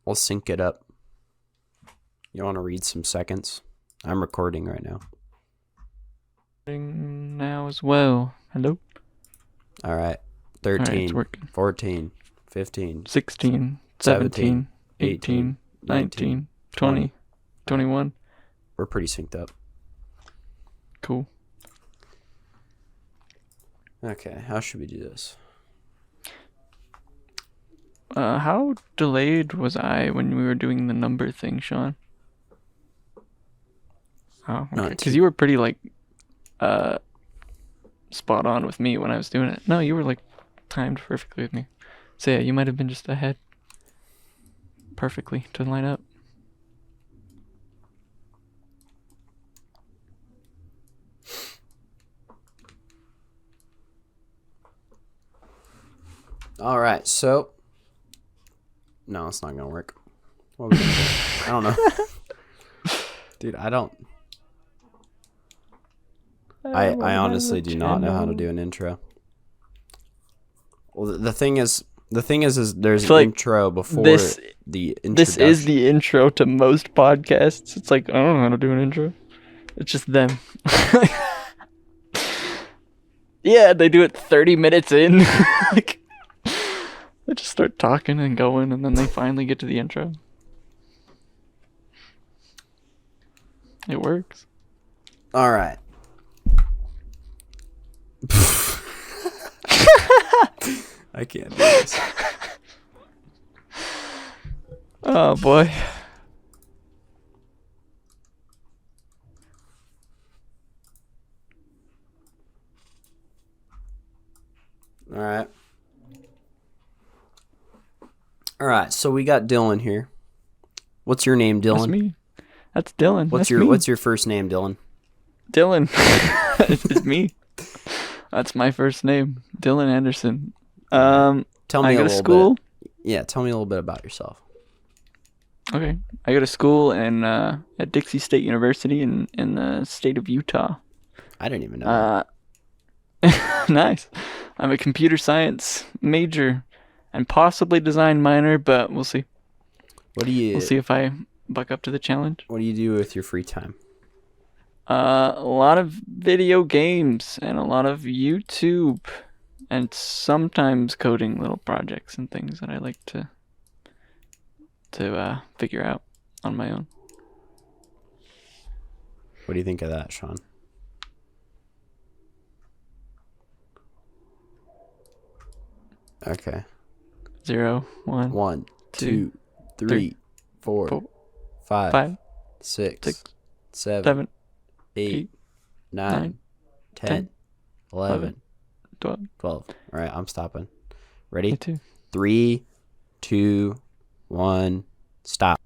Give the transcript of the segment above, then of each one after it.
We'll sync it up. You want to read some seconds? I'm recording right now. Now as well. Hello? All right. Alright, 13, it's working. 14, 15, 16, 17, 18, 19, 20, 21. We're pretty synced up. Cool. Okay, how should we do this? How delayed was I when we were doing the number thing, Sean? Oh, okay. Not Because too- you were pretty, spot on with me when I was doing it. No, you were, timed perfectly with me. So, yeah, you might have been just ahead perfectly to line up. All right, so... No, it's not going to work. What are we gonna do? I don't know. Dude, I don't... I honestly do not know how to do an intro. Well, the thing is there's an intro before the introduction. This is the intro to most podcasts. It's like, I don't know how to do an intro. It's just them. Yeah, they do it 30 minutes in. They just start talking and going, and then they finally get to the intro. It works. All right. I can't do this. Oh boy. All right, so we got Dylan here. What's your name, Dylan? That's me. That's Dylan. What's your first name, Dylan? Dylan. It's me. That's my first name, Dylan Anderson. Tell me I go to school. Yeah, tell me a little bit about yourself. Okay, I go to school at Dixie State University in the state of Utah. I didn't even know. Nice. I'm a computer science major and possibly design minor, but we'll see. We'll see if I buck up to the challenge. What do you do with your free time? A lot of video games and a lot of YouTube, and sometimes coding little projects and things that I like to figure out on my own. What do you think of that, Sean? Okay. 0, 1, 1, 2, 3, 4, 5, 6, 7, 8, 9, 10, 11, 12. 12. All right, I'm stopping. Ready? Me too. 3, 2, 1, stop.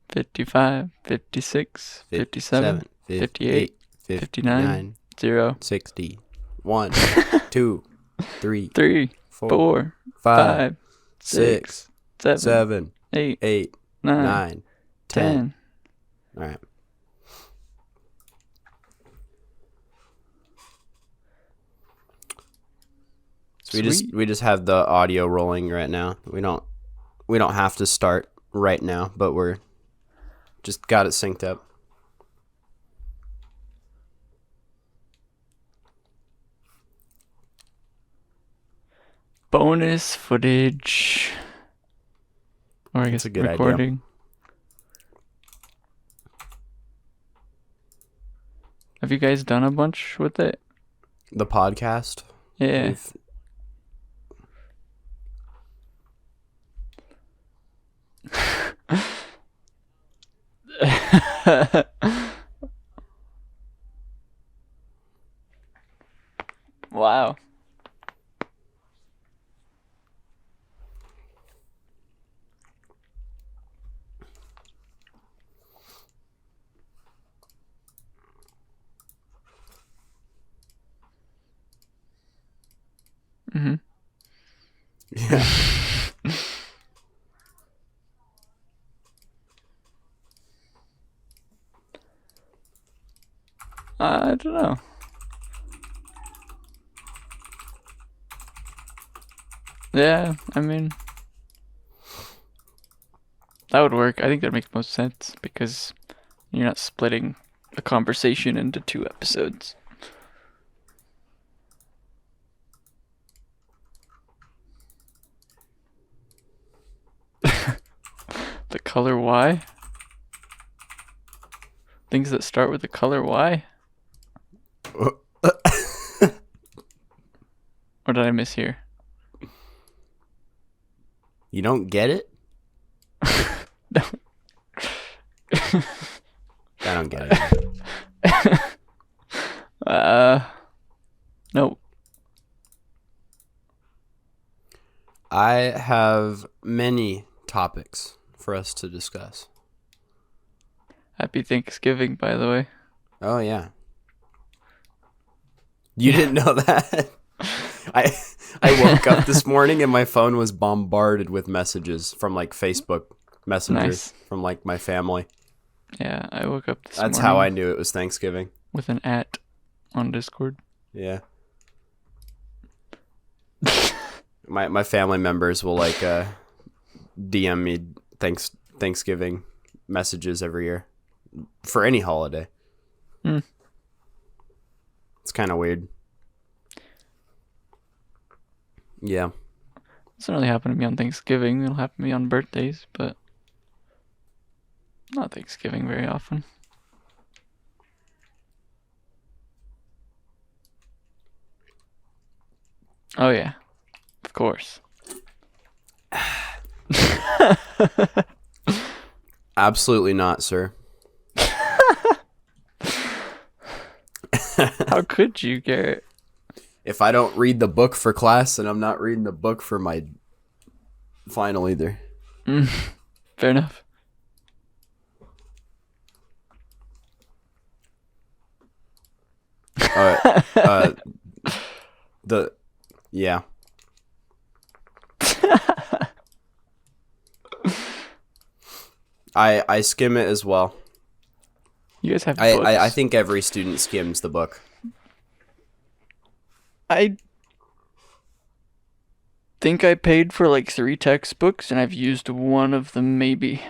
$55, $56, $57, $58, $59, 0, 60, 1, 2, 3, 3, 4, 4, 5, 5, 6, 7, 7, 8, 8, 9, 9, 10. All right. So we just have the audio rolling right now. We don't have to start right now, but we're just got it synced up. Bonus footage. Or I guess a good idea. recording. Have you guys done a bunch with it? The podcast. Yeah. Wow. Mm-hmm. Yeah. I don't know. Yeah, I mean, that would work. I think that makes most sense because you're not splitting a conversation into 2 episodes. The color Y? Things that start with the color Y? Or did I mishear? You don't get it? No. I don't get it. Nope. I have many topics for us to discuss. Happy Thanksgiving, by the way. Oh, yeah. You didn't know that? I woke up this morning and my phone was bombarded with messages from like Facebook Messenger from like my family. Yeah, I woke up this morning. That's how I knew it was Thanksgiving. With an @ on Discord. Yeah. My family members will like DM me Thanksgiving messages every year for any holiday. It's kind of weird. Yeah. It doesn't really happen to me on Thanksgiving. It'll happen to me on birthdays, but not Thanksgiving very often. Oh yeah, of course. Absolutely not, sir. How could you, Garrett? If I don't read the book for class, then I'm not reading the book for my final either. Fair enough. Yeah. I skim it as well. You guys have books. I think every student skims the book. I think I paid for like 3 textbooks, and I've used one of them maybe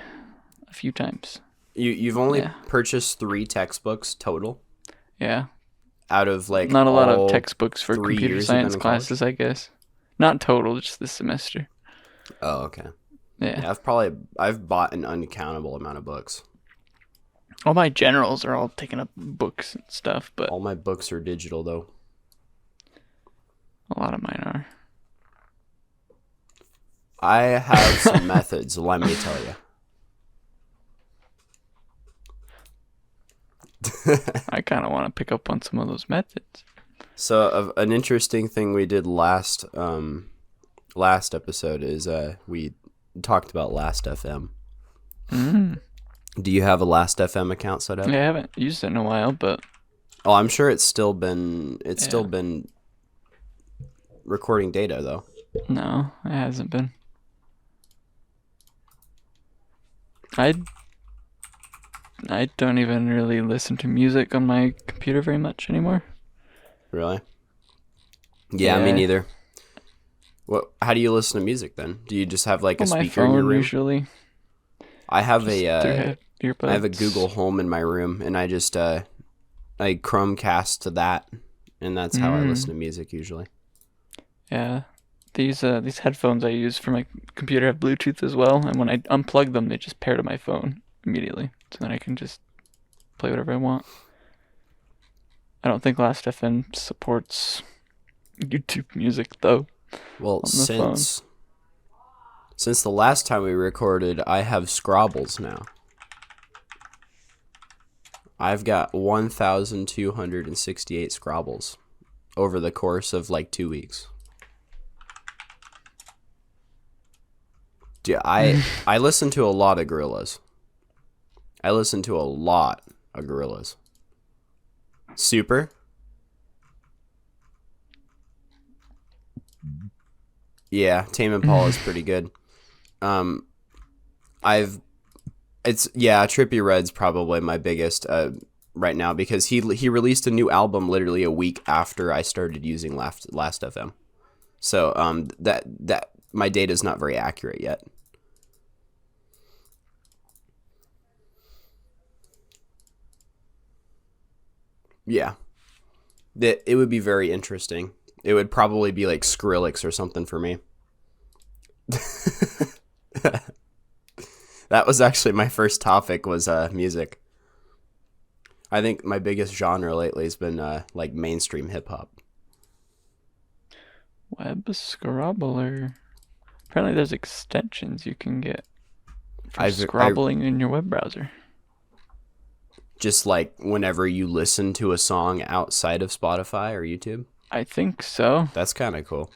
a few times. You've only purchased 3 textbooks total? Yeah. Out of like not a lot of textbooks for 3 computer science classes, I guess. Not total, just this semester. Oh, okay. Yeah. I've bought an uncountable amount of books. All my generals are all taking up books and stuff, but all my books are digital though. A lot of mine are. I have some methods, let me tell you. I kind of want to pick up on some of those methods. So, an interesting thing we did last episode is we talked about Last.fm. Do you have a Last.fm account set up? Yeah, I haven't used it in a while, but oh, I'm sure it's still been recording data though. No, it hasn't been. I don't even really listen to music on my computer very much anymore. Really? Yeah, me neither. How do you listen to music then? Do you just have like a speaker in your room? Usually. I have a Google Home in my room, and I just I Chromecast to that, and that's how I listen to music usually. Yeah. These headphones I use for my computer have Bluetooth as well, and when I unplug them, they just pair to my phone immediately, so then I can just play whatever I want. I don't think Last.fm supports YouTube music though. Well, since the last time we recorded, I have Scrabbles now. I've got 1,268 Scrabbles over the course of like 2 weeks. Dude, I listen to a lot of Gorillaz. Super. Yeah, Tame Impala is pretty good. Trippie Redd's probably my biggest right now because he released a new album literally a week after I started using Last.fm. So that my data is not very accurate yet. Yeah, it would be very interesting. It would probably be like Skrillex or something for me. That was actually my first topic was music. I think my biggest genre lately has been like mainstream hip hop. Web scrobbler. Apparently, there's extensions you can get for I scrobbling in your web browser. just like whenever you listen to a song outside of Spotify or YouTube. I think so. That's kind of cool.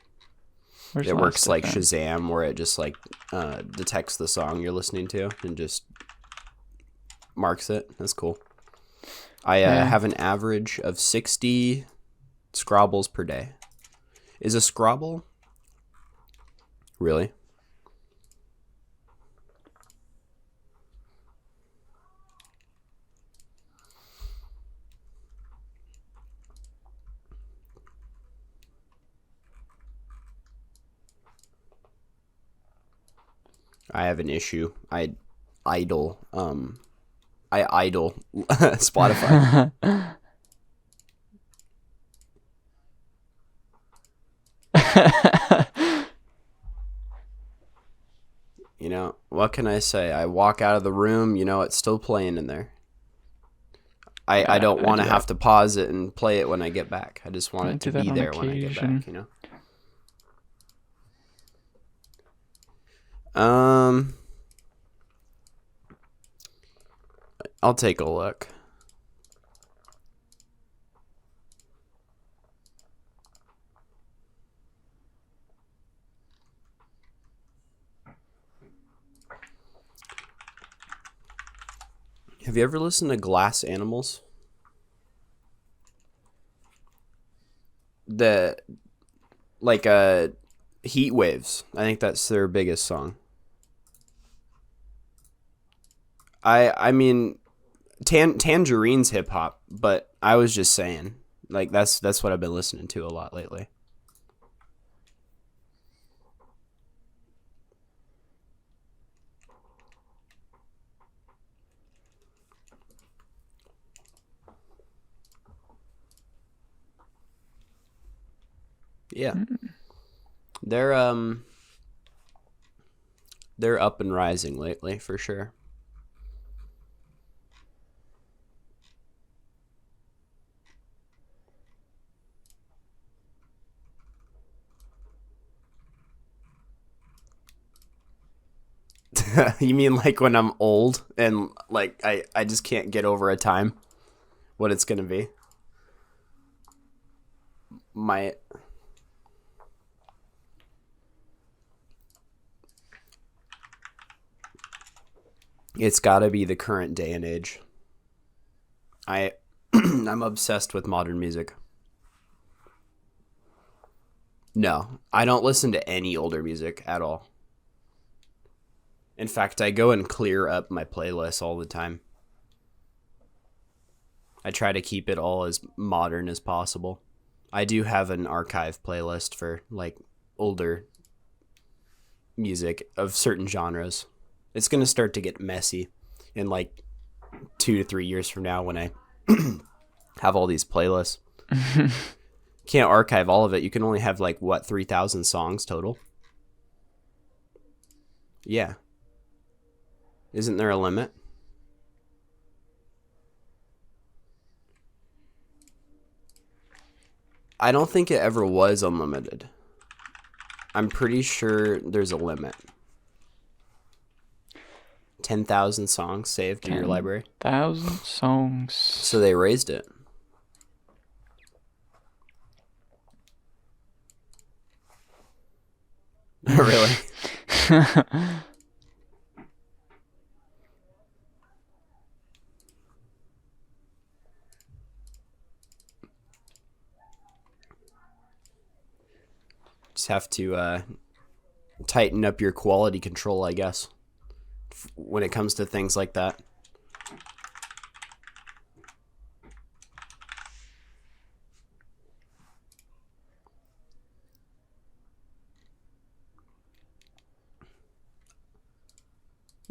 Where's It works like Last.fm? Shazam, where it just like detects the song you're listening to and just marks it. That's cool. I Yeah. have an average of 60 scrobbles per day. Is a scrobble really? I have an issue. I idle Spotify. You know, what can I say? I walk out of the room, you know, it's still playing in there. I don't want to have to pause it and play it when I get back. I just want it to be there when I get back, you know? I'll take a look. Have you ever listened to Glass Animals? The like Heat Waves. I think that's their biggest song. I mean Tangerine's hip hop, but I was just saying, like that's what I've been listening to a lot lately. Yeah. They're up and rising lately for sure. You mean like when I'm old and like I just can't get over a time what it's gonna be? My It's gotta be the current day and age. I'm obsessed with modern music. No, I don't listen to any older music at all. In fact, I go and clear up my playlist all the time. I try to keep it all as modern as possible. I do have an archive playlist for like older music of certain genres. It's going to start to get messy in like 2 to 3 years from now when I have all these playlists. Can't archive all of it. You can only have like what 3,000 songs total. Yeah. Isn't there a limit? I don't think it ever was unlimited. I'm pretty sure there's a limit. 10,000 songs saved in your library. 10,000 songs. So they raised it. Really? Just have to tighten up your quality control, I guess, when it comes to things like that.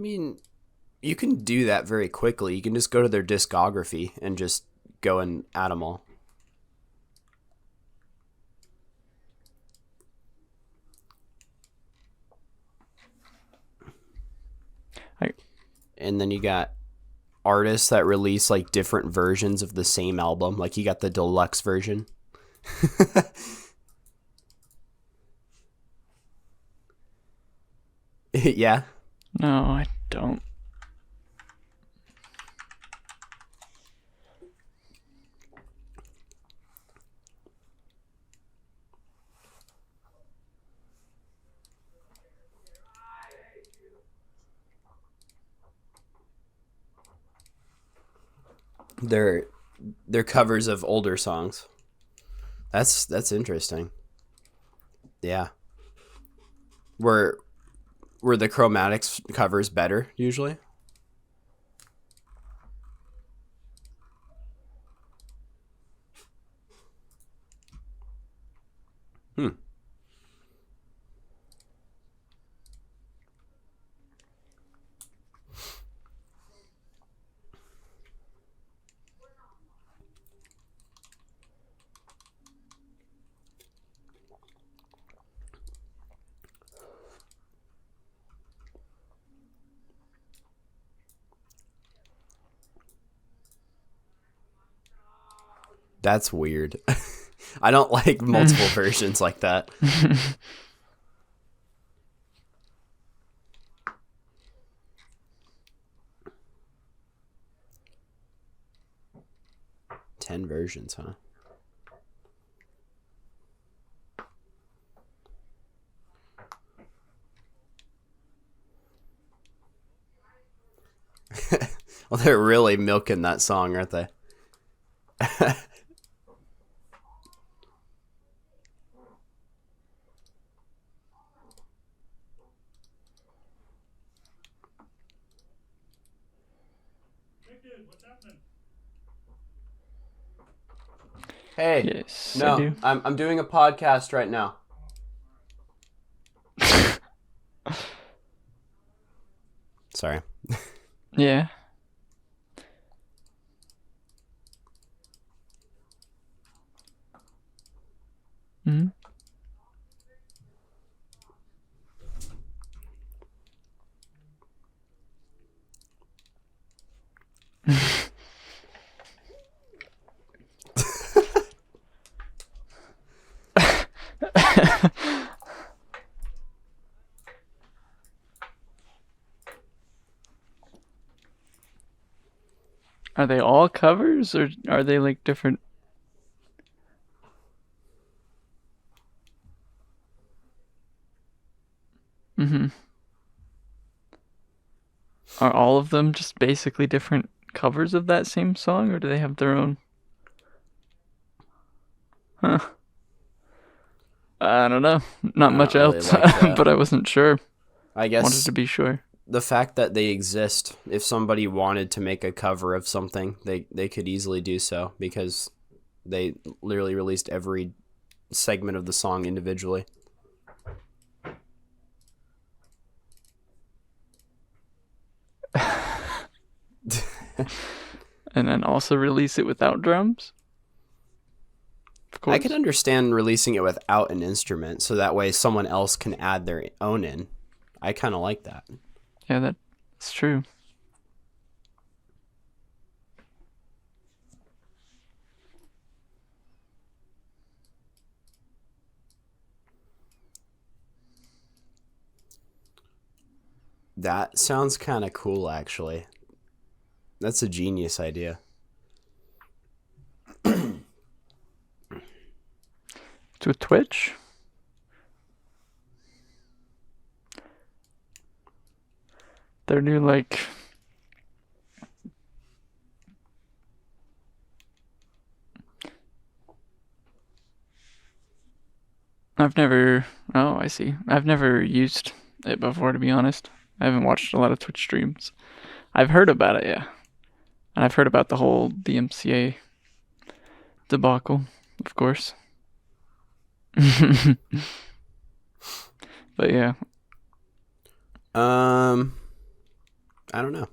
I mean, you can do that very quickly. You can just go to their discography and just go and add them all. And then you got artists that release like different versions of the same album. Like you got the deluxe version. Yeah. No, I don't. They're covers of older songs. That's interesting. Yeah. Were the Chromatics covers better usually? Hmm. That's weird. I don't like multiple versions like that. 10 versions, huh? Well, they're really milking that song, aren't they? Hey, Yes, I no, do. I'm doing a podcast right now. Sorry. Yeah. Hmm. Are they all covers or are they like different? Hmm. Are all of them just basically different covers of that same song, or do they have their own? Huh. I don't know. Not I much don't really else, like that. but I wasn't sure. I Wanted guess to be sure. the fact that they exist, if somebody wanted to make a cover of something, they could easily do so because they literally released every segment of the song individually. And then also release it without drums? Of course. I could understand releasing it without an instrument so that way someone else can add their own in. I kind of like that. Yeah, that's true. That sounds kind of cool, actually. That's a genius idea. It's with Twitch? Their new, like... I've never... Oh, I see. I've never used it before, to be honest. I haven't watched a lot of Twitch streams. I've heard about it, yeah. And I've heard about the whole DMCA debacle, of course. But yeah. Um, I don't know.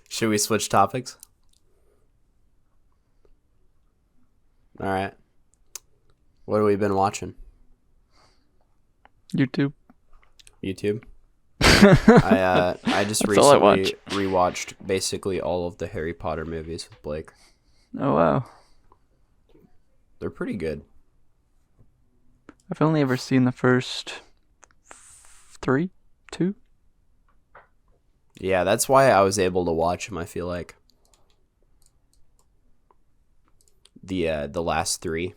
Should we switch topics? All right. What have we been watching? YouTube. YouTube. I just That's all I recently watch. rewatched basically all of the Harry Potter movies with Blake. Oh wow. They're pretty good. I've only ever seen the first 3, 2. Yeah, that's why I was able to watch them. I feel like the last 3.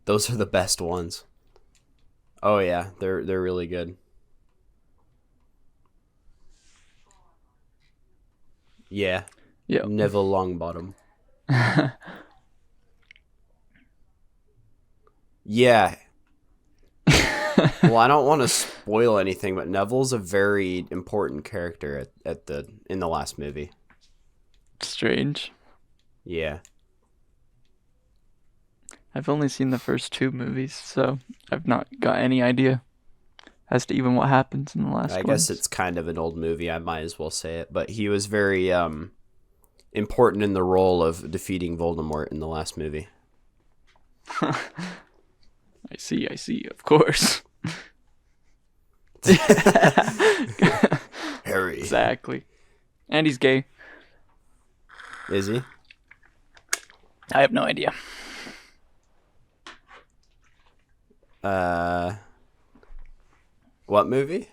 Those are the best ones. Oh yeah, they're really good. Yeah, Yeah. Neville Longbottom. Yeah. Well, I don't want to spoil anything, but Neville's a very important character in the last movie. Strange. Yeah. I've only seen the first 2 movies, so I've not got any idea as to even what happens in the last one. I guess it's kind of an old movie, I might as well say it, but he was very important in the role of defeating Voldemort in the last movie. I see, of course. Harry. Exactly. And he's gay. Is he? I have no idea. What movie?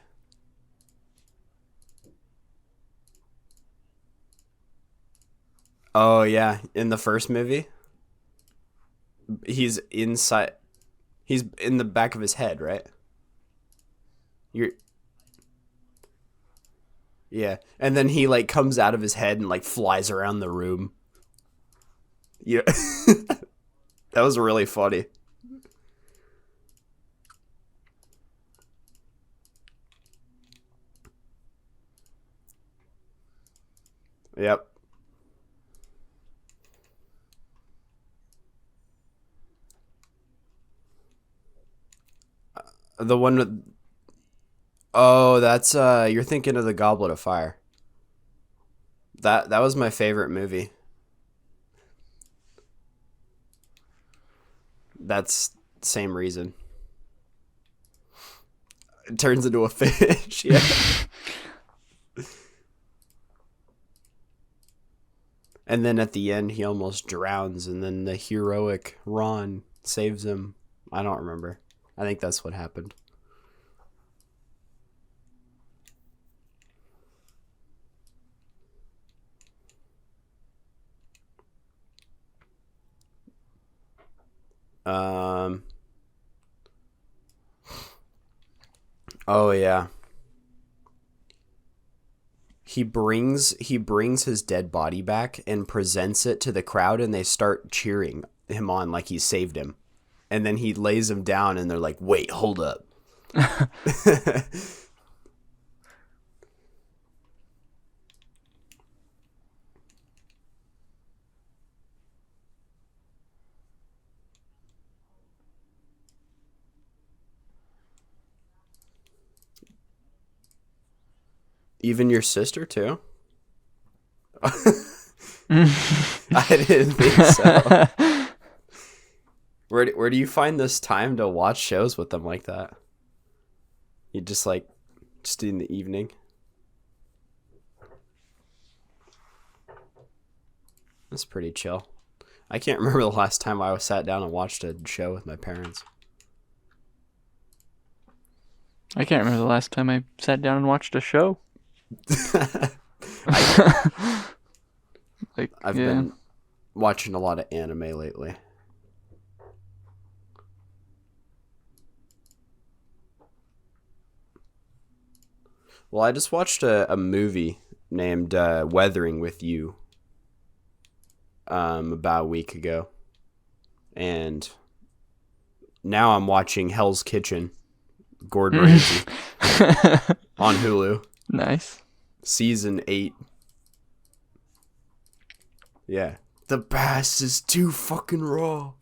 Oh yeah, in the first movie, he's inside. He's in the back of his head, right? You're. Yeah, and then he like comes out of his head and like flies around the room. Yeah, that was really funny. Yep. The one with. Oh, that's you're thinking of the Goblet of Fire. That was my favorite movie. That's same reason. It turns into a fish. Yeah. And then at the end, he almost drowns, and then the heroic Ron saves him. I don't remember. I think that's what happened. Oh yeah. He brings his dead body back and presents it to the crowd, and they start cheering him on like he saved him. And then he lays him down, and they're like, "Wait, hold up." Even your sister too? I didn't think so. Where do you find this time to watch shows with them like that? You just in the evening? That's pretty chill. I can't remember the last time I sat down and watched a show with my parents. I can't remember the last time I sat down and watched a show. I've been watching a lot of anime lately. Well, I just watched a movie named Weathering with You about a week ago. And now I'm watching Hell's Kitchen, Gordon Ramsay, on Hulu. Nice. Season 8. Yeah. The bass is too fucking raw.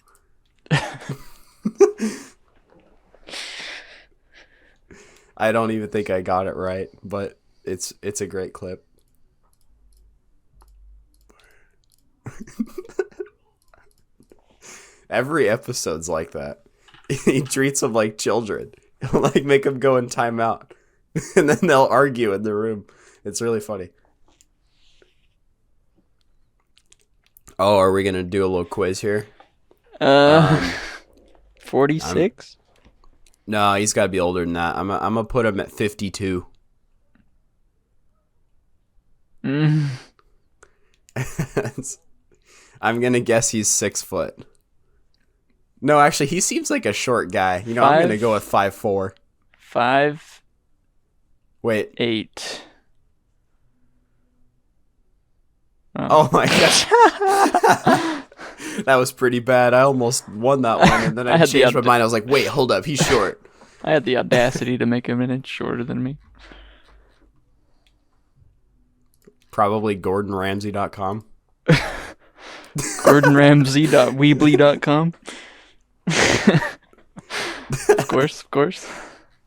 I don't even think I got it right, but it's a great clip. Every episode's like that. He treats them like children. He'll like make them go in timeout, and then they'll argue in the room. It's really funny. Oh, are we gonna do a little quiz here? 46. No, he's got to be older than that. I'm gonna put him at 52. Mm. I'm gonna guess he's 6 foot. No, actually, he seems like a short guy. You know, I'm gonna go with 5'4". 5. Wait. 8. Oh my gosh. That was pretty bad. I almost won that one, and then I changed my mind. I was like, wait, hold up. He's short. I had the audacity to make him an inch shorter than me. Probably GordonRamsay.com. GordonRamsay.weebly.com. Of course.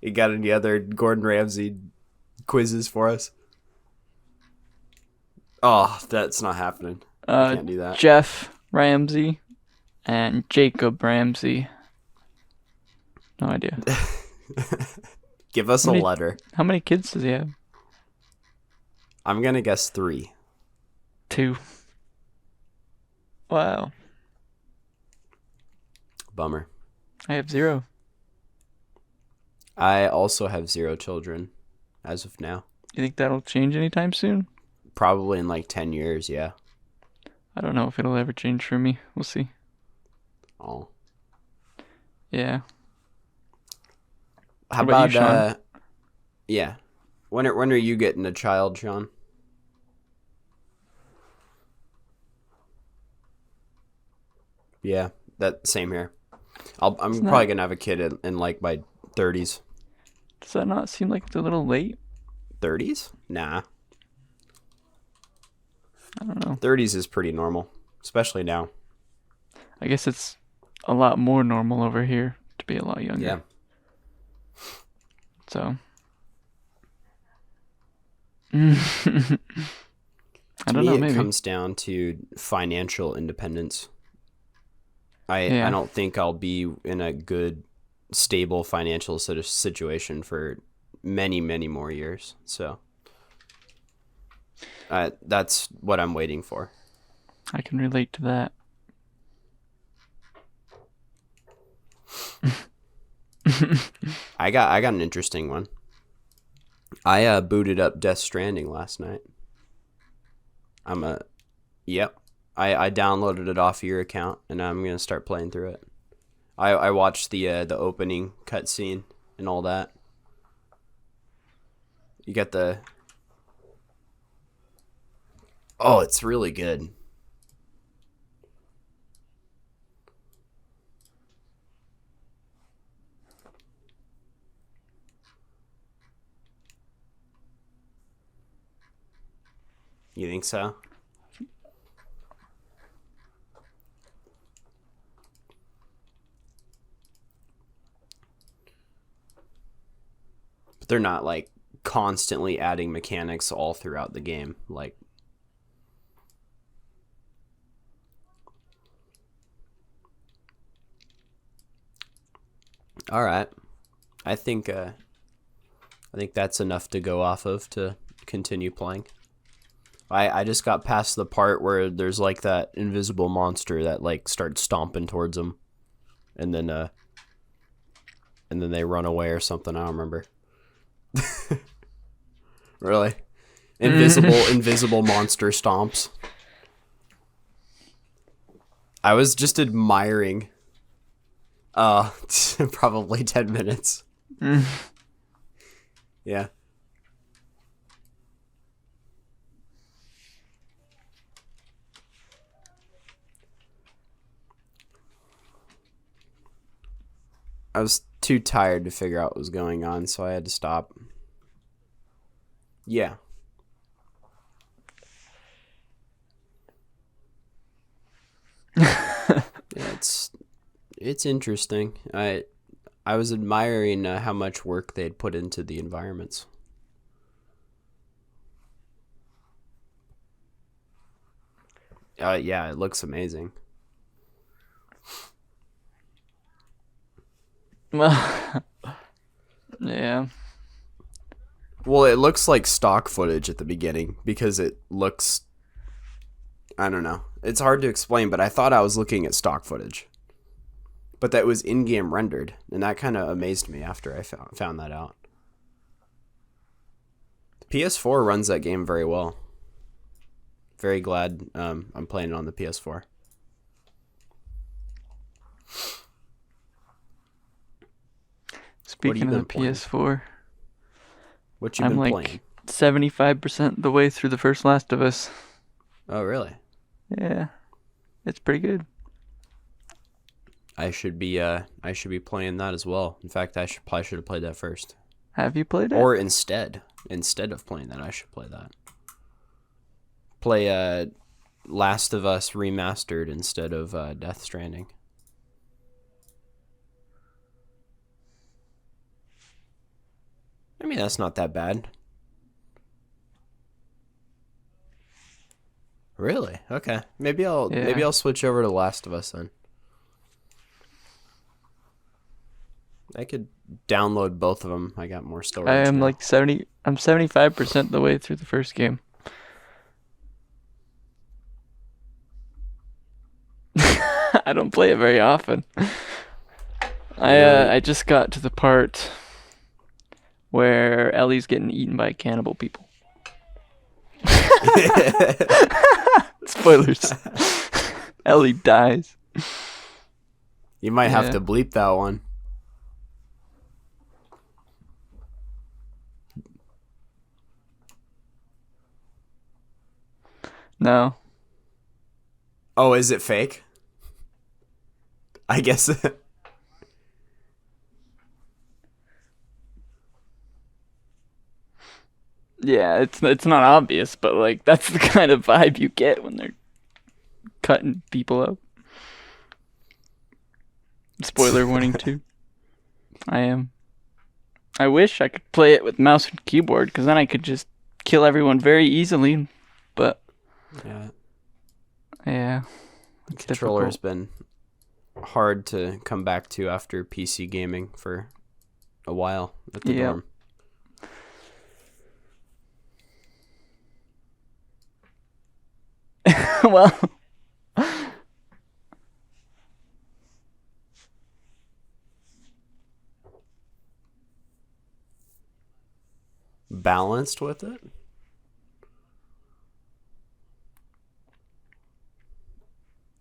You got any other Gordon Ramsay quizzes for us? Oh, that's not happening. I can't do that. Jeff Ramsey and Jacob Ramsey. No idea. Give us a letter. How many kids does he have? I'm going to guess 3. 2. Wow. Bummer. I have 0. I also have 0 children as of now. You think that'll change anytime soon? Probably in like 10 years, yeah. I don't know if it'll ever change for me. We'll see. Oh. Yeah. How about you, Sean? Yeah. When are you getting a child, Sean? Yeah, that same here. I'm probably gonna have a kid in like my 30s. Does that not seem like it's a little late? 30s? Nah. I don't know. 30s is pretty normal, especially now. I guess it's a lot more normal over here to be a lot younger. Yeah. So. I don't know. Maybe it comes down to financial independence. I don't think I'll be in a good, stable financial situation for many, many more years. So that's what I'm waiting for. I can relate to that. I got an interesting one. I booted up Death Stranding last night. Yep. I downloaded it off your account, and I'm gonna start playing through it. I watched the opening cutscene and all that. You got the. Oh, it's really good. You think so? But they're not like constantly adding mechanics all throughout the game. Like, all right, I think that's enough to go off of to continue playing. I just got past the part where there's like that invisible monster that like starts stomping towards them, and then they run away or something. I don't remember. Really? Invisible monster stomps. I was just admiring. Probably 10 minutes. Yeah. I was too tired to figure out what was going on, so I had to stop. Yeah. Yeah, it's interesting. I was admiring how much work they'd put into the environments. Yeah, it looks amazing. Well, yeah. Well, it looks like stock footage at the beginning because it looks, I don't know. It's hard to explain, but I thought I was looking at stock footage. But that was in-game rendered, and that kind of amazed me after I found that out. The PS4 runs that game very well. Very glad I'm playing it on the PS4. Speaking of the playing? PS4, What you I'm been like playing? 75% the way through the first Last of Us. Oh, really? Yeah, it's pretty good. I should be playing that as well. In fact, probably should have played that first. Have you played it? Or instead of playing that, I should play that. Play Last of Us remastered instead of Death Stranding. I mean, that's not that bad. Really? Okay. Maybe I'll switch over to Last of Us then. I could download both of them. I got more storage. I am now. like 70. I'm 75% the way through the first game. I don't play it very often. I just got to the part where Ellie's getting eaten by cannibal people. Spoilers. Ellie dies. You might have Yeah. to bleep that one. No. Oh, is it fake? I guess. Yeah, it's not obvious, but like that's the kind of vibe you get when they're cutting people up. Spoiler warning too. I wish I could play it with mouse and keyboard because then I could just kill everyone very easily. But Yeah. yeah, it's Controller's difficult. been hard to come back to after PC gaming for a while at the Yep. dorm. Well, Balanced with it?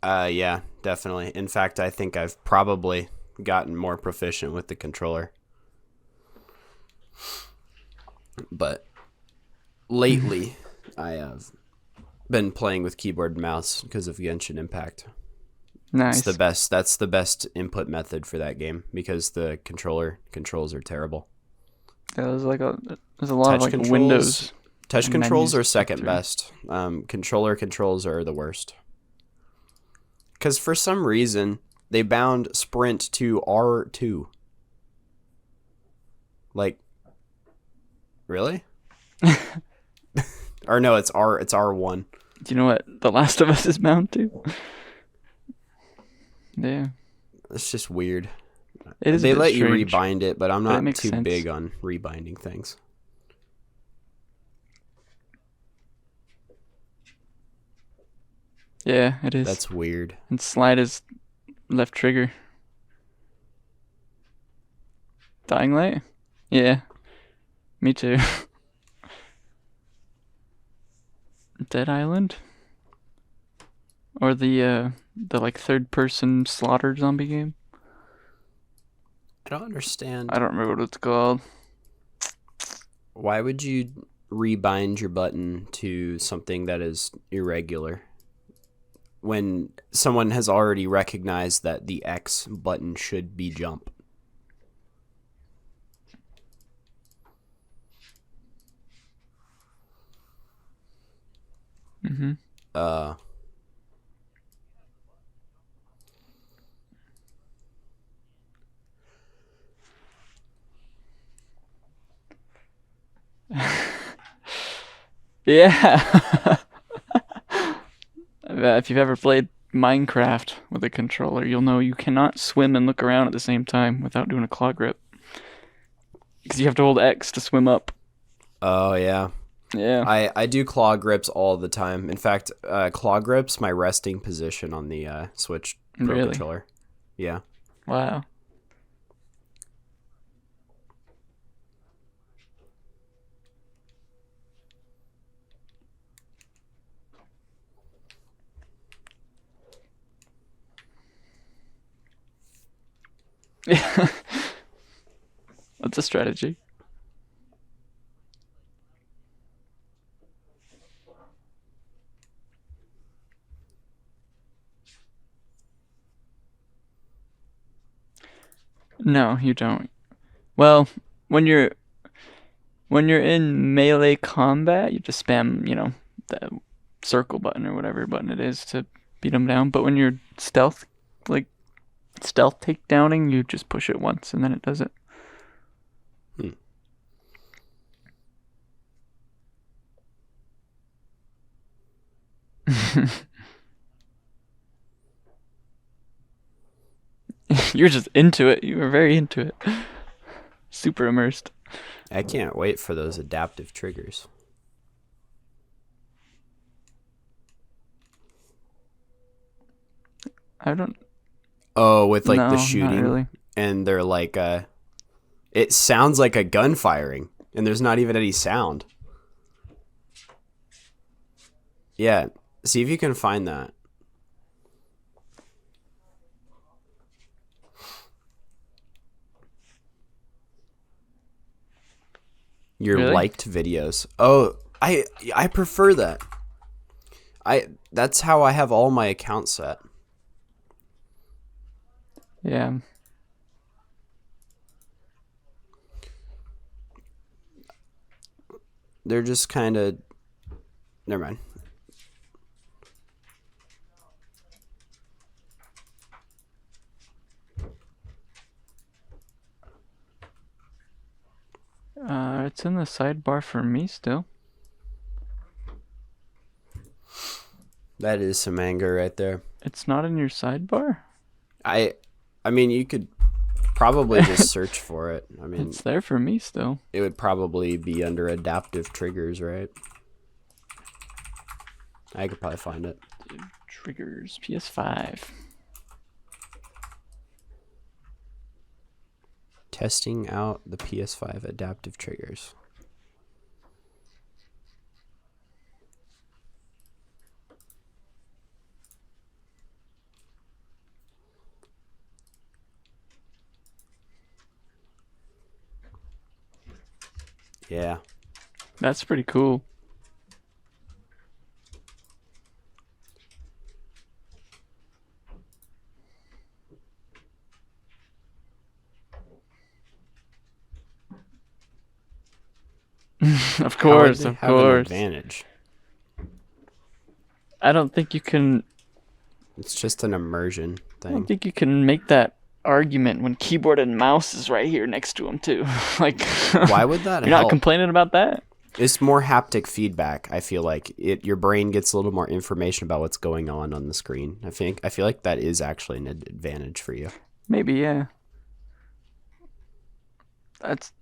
Yeah, definitely. In fact, I think I've probably gotten more proficient with the controller. But lately, I have been playing with keyboard and mouse because of Genshin Impact. nice. It's the best. That's the best input method for that game because the controller controls are terrible. Yeah, there's a lot of Touch like controls- windows. Touch And controls menus are to click second through. best. Controller controls are the worst. Because for some reason, they bound sprint to R2. Like, really? Or no, it's R1. Do you know what The Last of Us is bound to? Yeah, It's just weird. it is. They a bit let you strange, rebind it, but I'm but it not makes too sense. big on rebinding things. Yeah, it is. That's weird. And slide is left trigger. Dying Light? Yeah. Me too. Dead Island? Or the like third person slaughter zombie game? I don't understand. I don't remember what it's called. Why would you rebind your button to something that is irregular when someone has already recognized that the X button should be jump? Mm-hmm. Uh, Yeah. If you've ever played Minecraft with a controller, you'll know you cannot swim and look around at the same time without doing a claw grip. Because you have to hold X to swim up. Oh yeah. Yeah. I do claw grips all the time. In fact, claw grips my resting position on the Switch Pro Really? controller. Yeah. Wow. Yeah. That's a strategy. No, you don't. Well, when you're in melee combat, you just spam, the circle button or whatever button it is to beat them down. But when you're like stealth takedowning, you just push it once and then it does it. Hmm. You're just into it. You were very into it. Super immersed. I can't wait for those adaptive triggers. I don't. Oh, with like No, the not shooting, really. and they're like it sounds like a gun firing, and there's not even any sound. Yeah, see if you can find that. Your Really? liked videos. Oh, I prefer that. That's how I have all my accounts set. Yeah. They're just kind of never mind. It's in the sidebar for me still. That is some anger right there. It's not in your sidebar? I mean, you could probably just search for it. I mean, It's there for me still. it would probably be under adaptive triggers, right? I could probably find it. Triggers, PS5. Testing out the PS5 adaptive triggers. Yeah. That's pretty cool. Of How would course, they of have an course. advantage? I don't think you can. It's just an immersion I don't thing. think you can make that argument when keyboard and mouse is right here next to them too. Like, Why would that you're not help? complaining about that? It's more haptic feedback. I feel like your brain gets a little more information about what's going on the screen. I feel like that is actually an advantage for you. Maybe, yeah. That's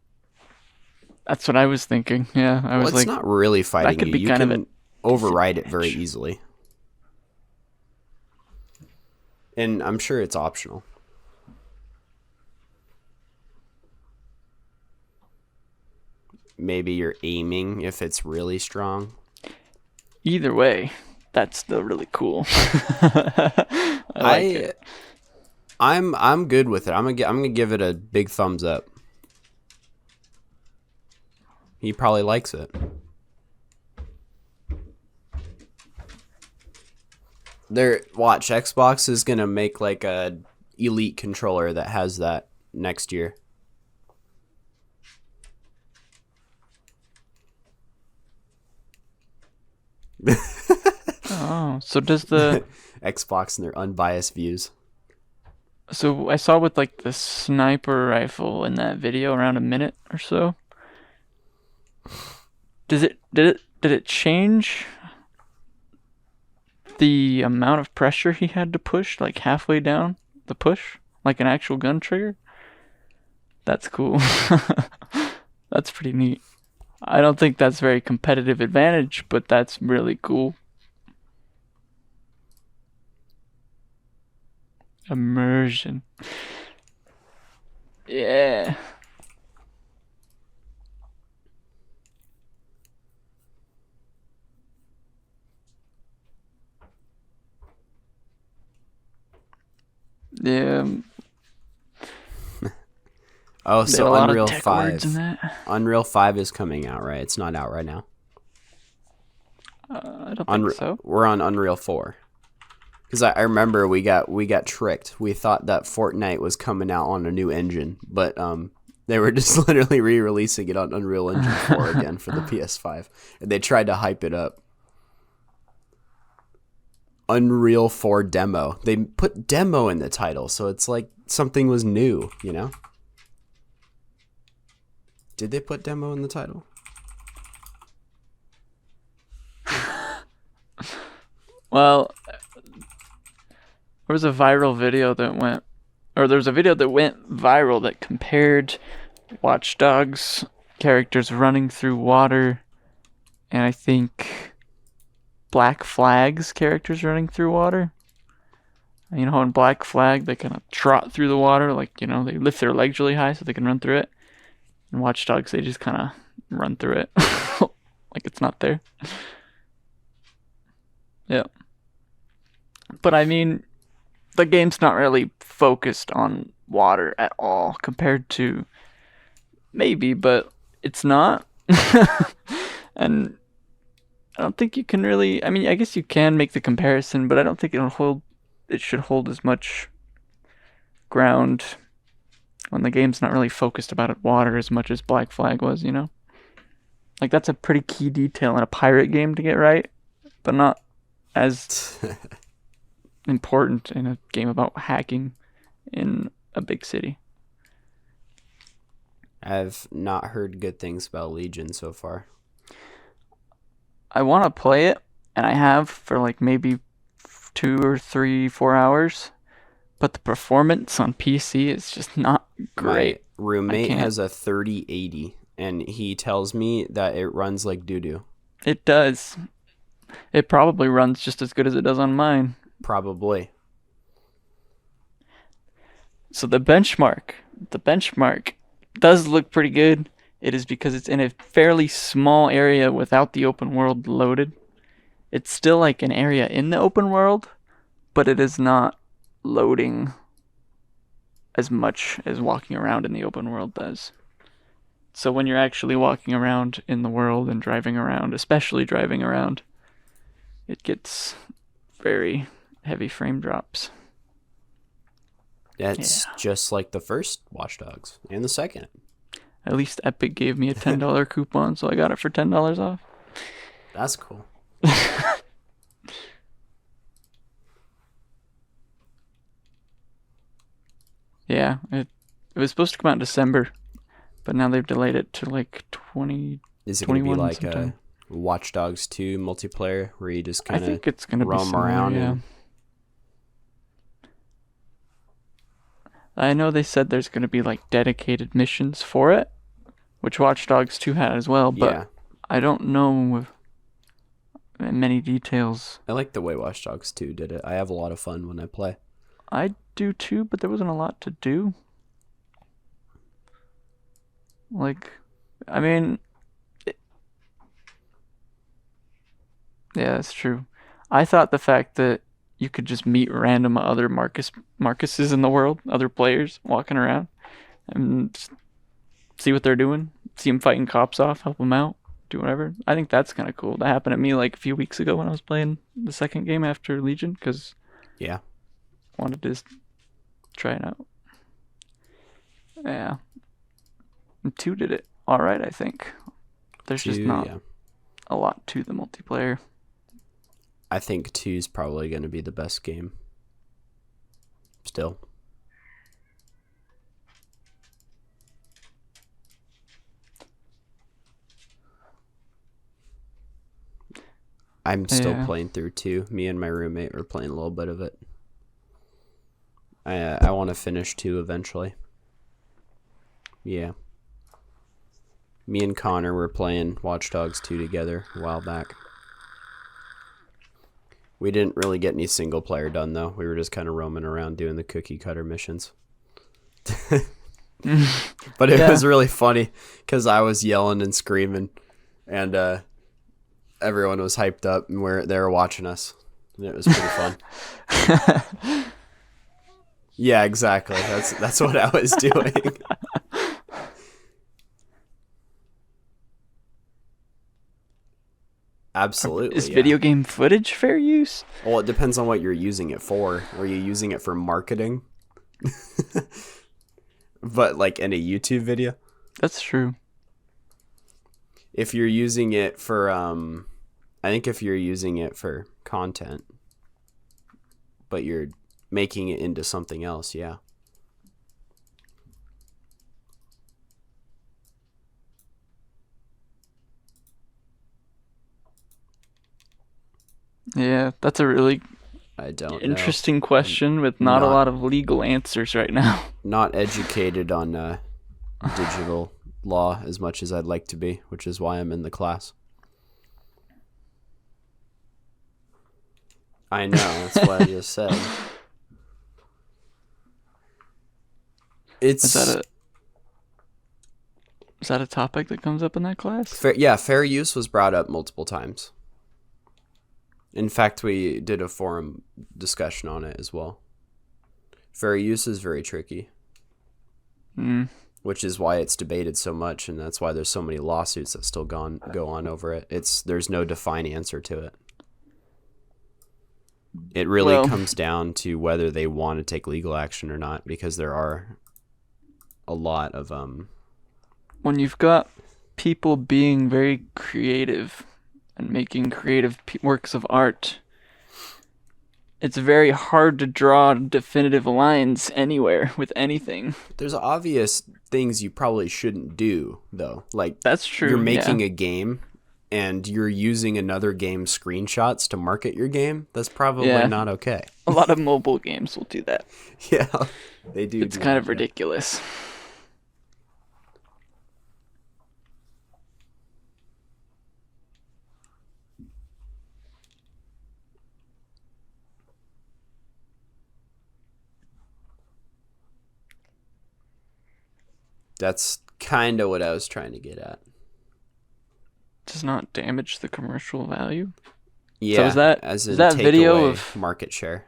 what I was thinking. Yeah, I Well, was it's like, not really fighting could you. be You kind of can override it very disadvantage. easily. And I'm sure it's optional. Maybe you're aiming if it's really strong. Either way, that's still really cool. I like it. I'm good with it. I'm gonna give it a big thumbs up. He probably likes it. Watch, Xbox is gonna make like a Elite controller that has that next year. Oh, so does the Xbox and their unbiased views. so I saw with like the sniper rifle in that video around a minute or so. Did did it change the amount of pressure he had to push, like halfway down the push, like an actual gun trigger? That's cool. That's pretty neat. I don't think that's very competitive advantage, but that's really cool. Immersion. Yeah. Yeah. Oh, They had so a lot Unreal of tech words in 5. that. Unreal 5 is coming out, right? It's not out right now. I don't think so. We're on Unreal 4. Because I remember we got tricked. We thought that Fortnite was coming out on a new engine, but they were just literally re-releasing it on Unreal Engine 4 again for the PS5, and they tried to hype it up. Unreal 4 demo. They put demo in the title, so it's like something was new, you know? Did they put demo in the title? Well, there was a viral video that went, or there was a video that went viral that compared Watch Dogs characters running through water, and I think Black Flag's characters running through water. You know how in Black Flag they kind of trot through the water, like, you know, they lift their legs really high so they can run through it. In Watch Dogs, they just kind of run through it like it's not there. Yeah. But I mean, the game's not really focused on water at all compared to maybe, but it's not. And I don't think you can really. I mean, I guess you can make the comparison, but I don't think it should hold as much ground when the game's not really focused about water as much as Black Flag was, you know? Like, that's a pretty key detail in a pirate game to get right, but not as important in a game about hacking in a big city. I've not heard good things about Legion so far. I want to play it, and I have for like maybe 2 or 3, 4 hours, but the performance on PC is just not great. My roommate has a 3080, and he tells me that it runs like doo-doo. It does. It probably runs just as good as it does on mine. Probably. So the benchmark does look pretty good. It is because it's in a fairly small area without the open world loaded. It's still like an area in the open world, but it is not loading as much as walking around in the open world does. So when you're actually walking around in the world and driving around, especially driving around, it gets very heavy frame drops. That's just like the first Watch Dogs and the second. At least Epic gave me a $10 coupon, so I got it for $10 off. That's cool. Yeah, it was supposed to come out in December, but now they've delayed it to like 2021. Is it going to be like sometime. a Watch Dogs 2 multiplayer where you just I kind of think it's gonna be roam similar, around? yeah. I know they said there's gonna be like dedicated missions for it, which Watch Dogs 2 had as well, but Yeah. I don't know many details. I like the way Watch Dogs 2 did it. I have a lot of fun when I play. I do too, but there wasn't a lot to do. Like, I mean, yeah, that's true. I thought the fact that you could just meet random other Marcuses in the world, other players walking around, and just see what they're doing, see them fighting cops off, help them out, do whatever. I think that's kind of cool. That happened to me like a few weeks ago when I was playing the second game after Legion, because Yeah. I wanted to just try it out. Yeah. And 2 did it alright, I think. There's just not Yeah. a lot to the multiplayer. I think 2 is probably going to be the best game. Still. I'm still Yeah. playing through 2. Me and my roommate were playing a little bit of it. I want to finish 2 eventually. Yeah. Me and Connor were playing Watch Dogs 2 together a while back. We didn't really get any single player done though. We were just kind of roaming around doing the cookie cutter missions. But it was really funny because I was yelling and screaming, and everyone was hyped up, and they were watching us. And it was pretty fun. Yeah, exactly. That's what I was doing. Absolutely. Is video game footage fair use? Well, it depends on what you're using it for. Are you using it for marketing? But like in a YouTube video? That's true. If you're using it for I think if you're using it for content, but you're making it into something else, yeah. Yeah, that's a really I don't interesting question with not a lot of legal answers right now. Not educated on digital law as much as I'd like to be, which is why I'm in the class. I know, that's what I just said. Is that a topic that comes up in that class? Fair use was brought up multiple times. In fact, we did a forum discussion on it as well. Fair use is very tricky, which is why it's debated so much, and that's why there's so many lawsuits that still go on over it. There's no defined answer to it. It really comes down to whether they want to take legal action or not, because there are a lot of when you've got people being very creative and making creative works of art, it's very hard to draw definitive lines anywhere with anything. There's obvious things you probably shouldn't do, though. Like, that's true. You're making a game and you're using another game's screenshots to market your game. That's probably not okay. A lot of mobile games will do that. Yeah, they do. It's kind of ridiculous. That's kind of what I was trying to get at. Does not damage the commercial value? Yeah, so is that video of market share?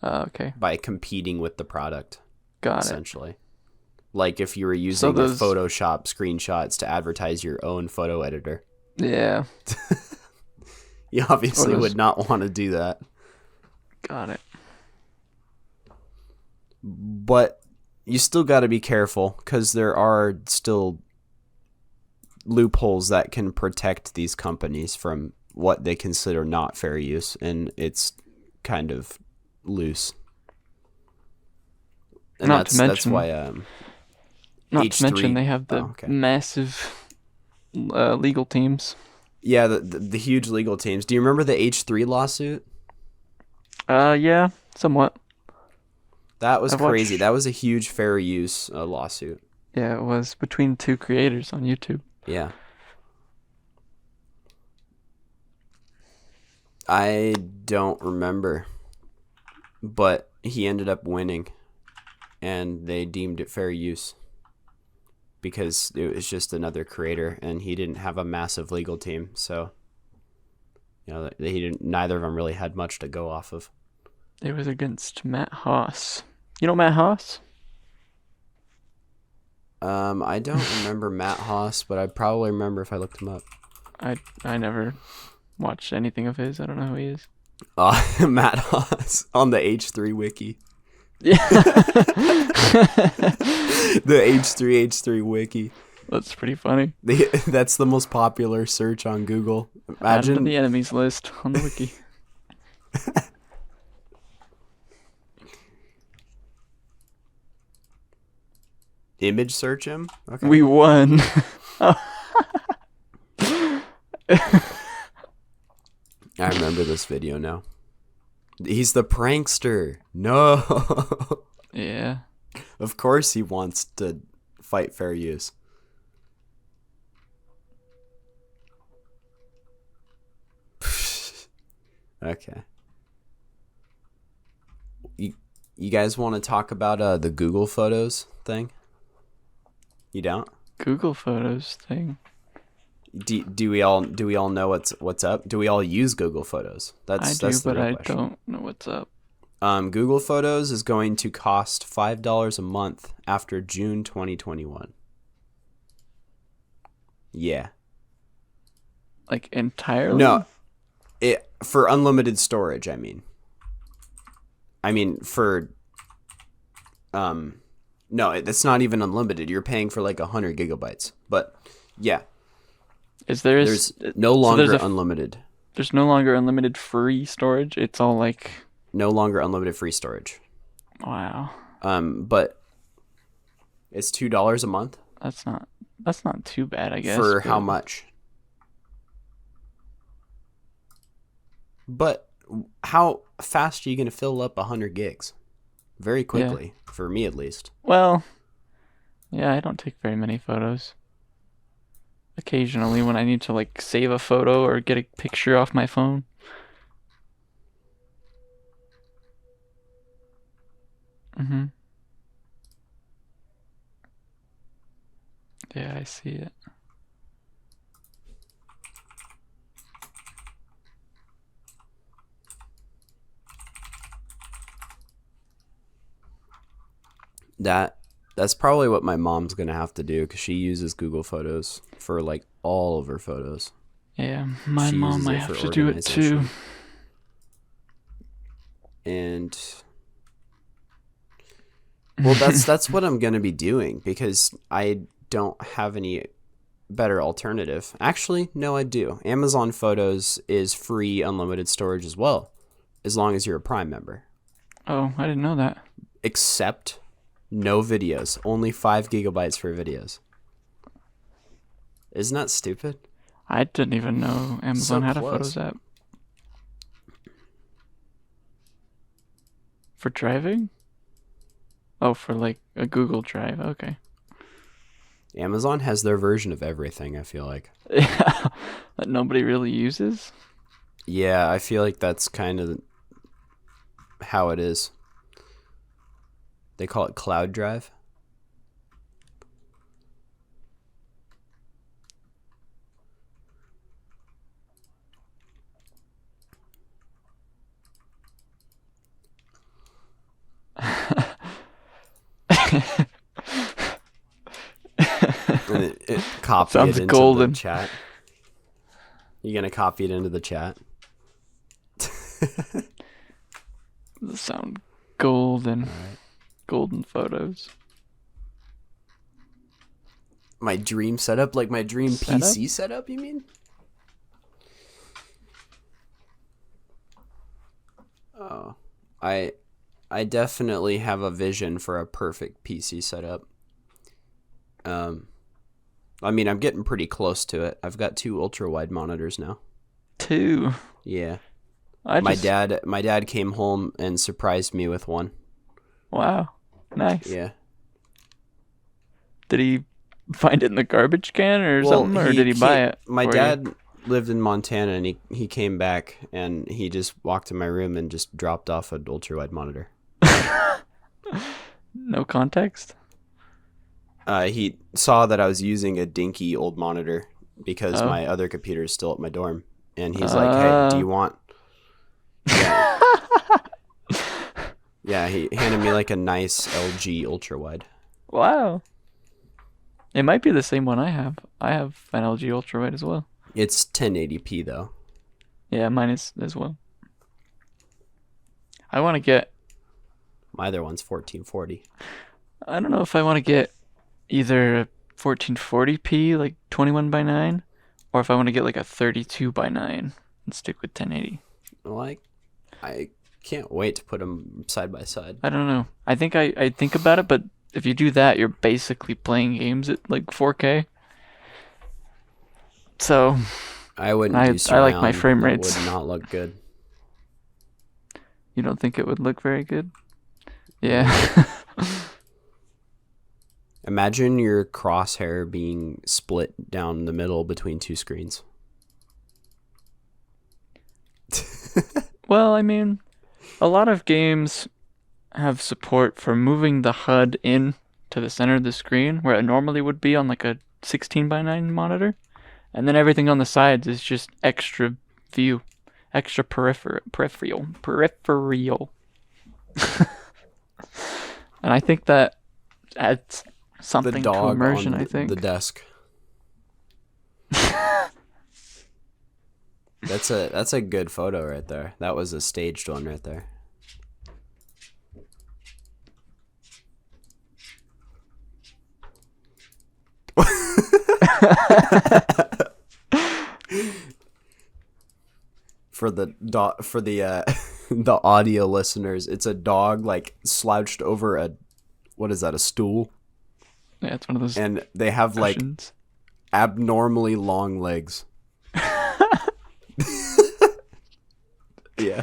Okay. By competing with the product. Got essentially. Like if you were using the Photoshop screenshots to advertise your own photo editor. Yeah. You obviously would not want to do that. Got it. But you still got to be careful because there are still loopholes that can protect these companies from what they consider not fair use, and it's kind of loose. And that's why not to mention they have the massive legal teams. Yeah, the huge legal teams. Do you remember the H3 lawsuit? Yeah, somewhat. That was crazy. That was a huge fair use lawsuit. Yeah, it was between 2 creators on YouTube. Yeah. I don't remember, but he ended up winning, and they deemed it fair use because it was just another creator, and he didn't have a massive legal team, so neither of them really had much to go off of. It was against Matt Haas. You know Matt Haas? I don't remember Matt Haas, but I'd probably remember if I looked him up. I never watched anything of his. I don't know who he is. Matt Haas on the H3 wiki. Yeah. The H3 wiki. That's pretty funny. That's the most popular search on Google. Add him to the enemies list on the wiki. Image search him? Okay. We won. I remember this video now. He's the prankster. No. Yeah. Of course he wants to fight fair use. Okay. You guys want to talk about the Google Photos thing? You don't? Google Photos thing. Do we all know what's up? Do we all use Google Photos? That's the but real I question. don't know what's up. Google Photos is going to cost $5 a month after June 2021. Yeah. Like entirely? No, for unlimited storage. I mean for no, that's not even unlimited. You're paying for like 100 gigabytes. But yeah, there's no longer unlimited. There's no longer unlimited free storage. It's all like no longer unlimited free storage. Wow. But it's $2 a month. That's not too bad, I guess. For how much? But how fast are you going to fill up 100 gigs? Very quickly, for me at least. Well, yeah, I don't take very many photos. Occasionally when I need to like save a photo or get a picture off my phone. Mm-hmm. Yeah, I see it. That's probably what my mom's gonna have to do because she uses Google Photos for like all of her photos. Yeah, my mom might have to do it too. And well, that's what I'm gonna be doing because I don't have any better alternative. Actually, no, I do. Amazon Photos is free unlimited storage as well, as long as you're a Prime member. Oh, I didn't know that. Except no videos, only 5 gigabytes for videos. Isn't that stupid? I didn't even know Amazon had a Photos app. For driving? Oh, for like a Google Drive. Okay. Amazon has their version of everything, I feel like. Yeah. That nobody really uses? Yeah, I feel like that's kind of how it is. They call it Cloud Drive. And it copy Sounds it into golden. the chat. You gonna copy it into the chat? Sound golden. All right. Golden photos. My dream setup, like my dream PC setup, you mean? Oh, I definitely have a vision for a perfect PC setup. I mean, I'm getting pretty close to it. I've got 2 ultra-wide monitors now. 2? Yeah. My dad came home and surprised me with one. Wow. Nice. Yeah. Did he find it in the garbage can or something, or did he buy it? My dad lived in Montana, and he came back, and he just walked in my room and just dropped off an ultra-wide monitor. No context? He saw that I was using a dinky old monitor because my other computer is still at my dorm. And he's like, hey, do you want... Yeah. Yeah, he handed me like a nice LG ultra-wide. Wow. It might be the same one I have. I have an LG ultra-wide as well. It's 1080p though. Yeah, mine is as well. I want to get... My other one's 1440. I don't know if I want to get either a 1440p, like 21:9, or if I want to get like a 32:9 and stick with 1080. Like, I can't wait to put them side by side. I don't know. I think I think about it, but if you do that, you're basically playing games at like 4K. So, I wouldn't I do surround. like my frame That rates. would not look good. You don't think it would look very good? Yeah. Imagine your crosshair being split down the middle between two screens. Well, I mean, a lot of games have support for moving the HUD in to the center of the screen where it normally would be on like a 16:9 monitor, and then everything on the sides is just extra view, extra peripheral. And I think that adds The something to dog immersion, on I think. the desk. That's a good photo right there. That was a staged one right there. For the the audio listeners, it's a dog like slouched over a, what is that, a stool, Yeah, it's one of those and they have like cushions. abnormally long legs. Yeah.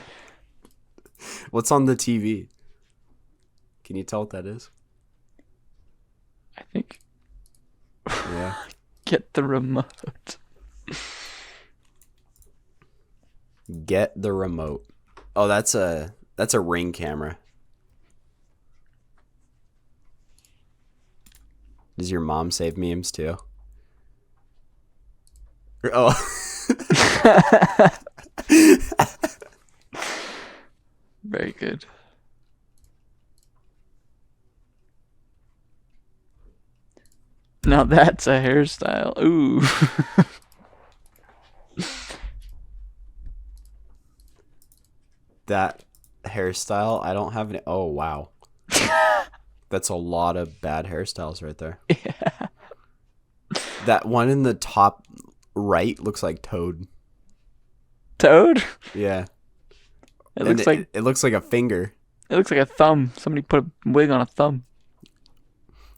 What's on the TV? Can you tell what that is? I think Yeah. get the remote. Get the remote. Oh, that's a Ring camera. Does your mom save memes too? Oh. Very good. Now that's a hairstyle. Ooh. That hairstyle, I don't have any. Oh, wow. That's a lot of bad hairstyles right there. Yeah. That one in the top right looks like Toad. Toad? Yeah. It looks like it looks like a finger. it looks like a thumb. Somebody put a wig on a thumb.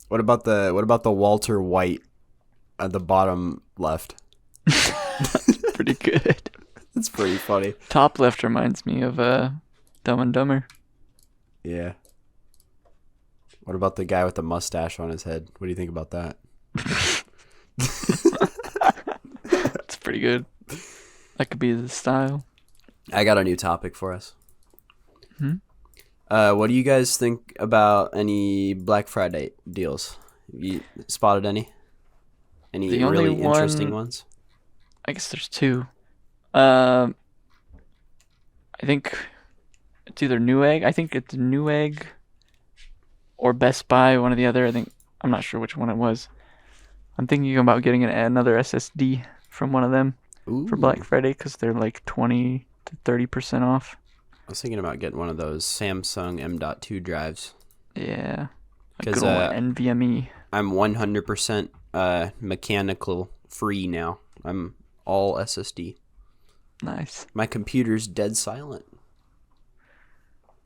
What about the Walter White at the bottom left? Pretty good. That's pretty funny. Top left reminds me of Dumb and Dumber. Yeah. What about the guy with the mustache on his head? What do you think about that? It's pretty good. That could be the style. I got a new topic for us. Hmm? What do you guys think about any Black Friday deals? You spotted any? Any The only really interesting one- ones? I guess there's two. I think it's either Newegg. I think it's Newegg or Best Buy, one or the other. I'm not sure which one it was. I'm thinking about getting another SSD from one of them Ooh. for Black Friday because they're like 20 to 30% off. I was thinking about getting one of those Samsung M.2 drives. Yeah. A 'Cause, good old NVMe. I'm 100% mechanical free now. I'm all SSD. Nice. My computer's dead silent.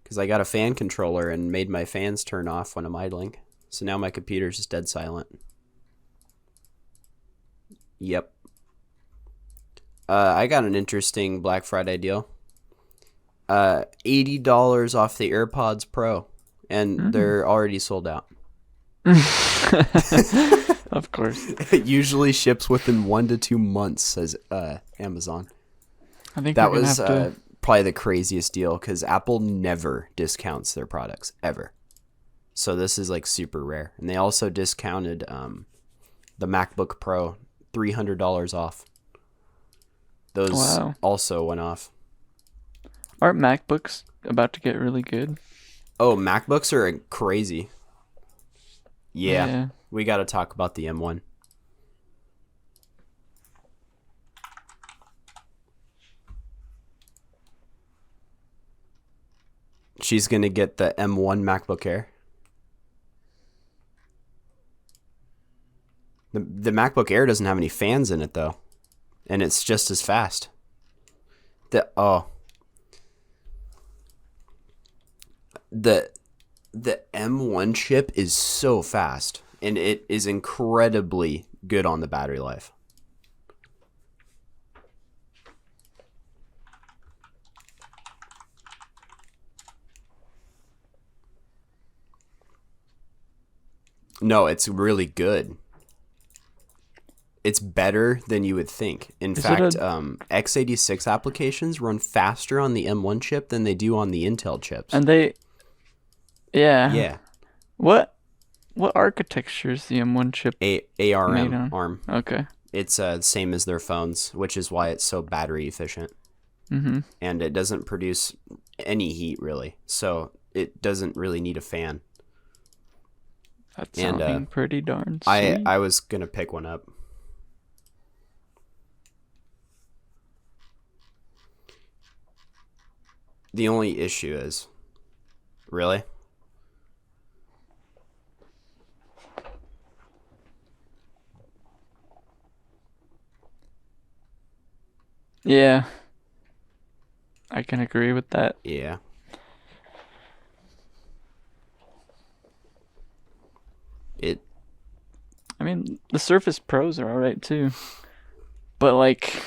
Because I got a fan controller and made my fans turn off when I'm idling. So now my computer's just dead silent. Yep. I got an interesting Black Friday deal. $80 off the AirPods Pro. And they're already sold out. Of course. It usually ships within 1 to 2 months, says Amazon. I think That we're gonna was have to. probably the craziest deal because Apple never discounts their products ever. So this is like super rare. And they also discounted the MacBook Pro, $300 off. Those Wow. also went off. Aren't MacBooks about to get really good? Oh, MacBooks are crazy. Yeah. We got to talk about the M1. She's going to get the M1 MacBook Air. The MacBook Air doesn't have any fans in it, though. And it's just as fast. The M1 chip is so fast. And it is incredibly good on the battery life. No, it's really good. It's better than you would think. In Is fact, it x86 applications run faster on the M1 chip than they do on the Intel chips. And they, yeah. Yeah, What architecture is the M1 chip made ARM, on? ARM. Okay. It's the same as their phones, which is why it's so battery efficient. Mm-hmm. And it doesn't produce any heat, really. So it doesn't really need a fan. That's And, sounding pretty darn sweet. I was going to pick one up. The only issue is, really? Yeah. I can agree with that. Yeah. I mean, the Surface Pros are alright too. But like,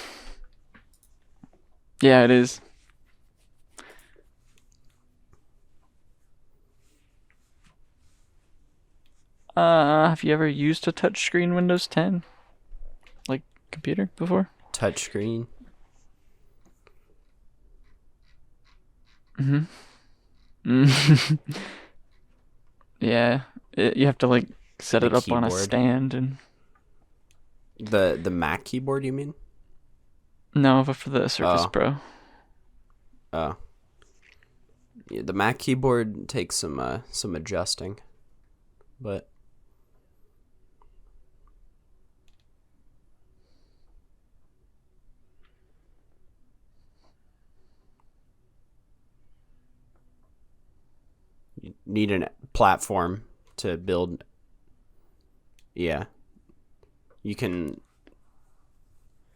yeah, it is. Have you ever used a touchscreen Windows 10 like computer before? Touchscreen. Mm. Yeah, you have to like set The it up on a keyboard. stand and The Mac keyboard, you mean? no, but for the Surface Oh. Pro. Oh. Yeah, the Mac keyboard takes some adjusting. But you need a platform to build. Yeah. You can.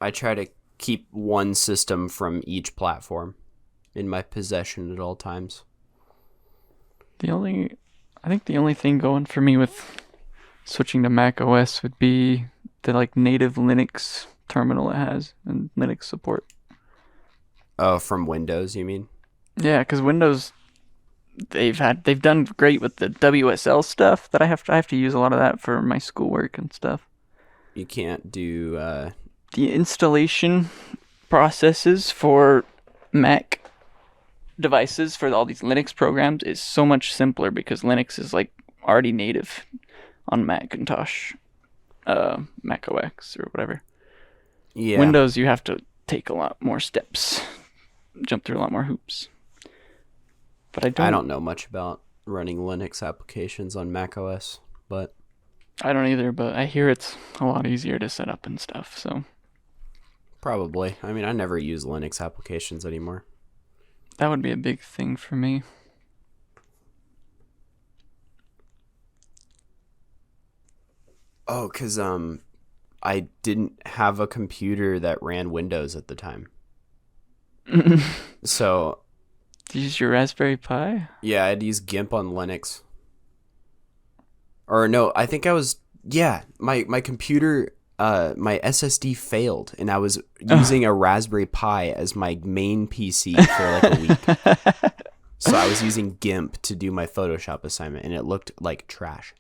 I try to keep one system from each platform in my possession at all times. I think the only thing going for me with switching to Mac OS would be the like native Linux terminal it has and Linux support. Oh, from Windows, you mean? Yeah, because Windows they've done great with the WSL stuff that I have to use a lot of that for my schoolwork and stuff. You can't do. The installation processes for Mac devices for all these Linux programs is so much simpler because Linux is like already native on Macintosh, Mac OS or whatever. Yeah. Windows, you have to take a lot more steps, jump through a lot more hoops. But I don't know much about running Linux applications on Mac OS, but I don't either, but I hear it's a lot easier to set up and stuff. So probably. I mean, I never use Linux applications anymore. that would be a big thing for me. Oh, cause I didn't have a computer that ran Windows at the time. So Use your Raspberry Pi? yeah, I'd use GIMP on Linux. Or no, I think I was my computer my SSD failed and I was using a Raspberry Pi as my main PC for like a week. So I was using GIMP to do my Photoshop assignment and it looked like trash.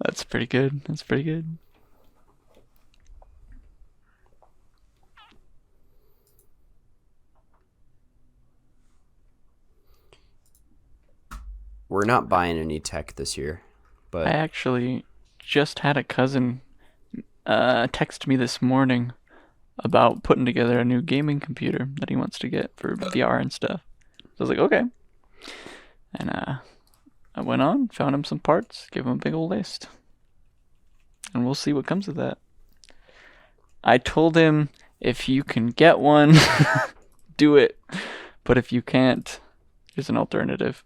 That's pretty good. That's pretty good. We're not buying any tech this year, but I actually just had a cousin text me this morning about putting together a new gaming computer that he wants to get for VR and stuff. So I was like, okay. And I went on, found him some parts, gave him a big old list. And we'll see what comes of that. I told him if you can get one, do it. But if you can't, here's an alternative.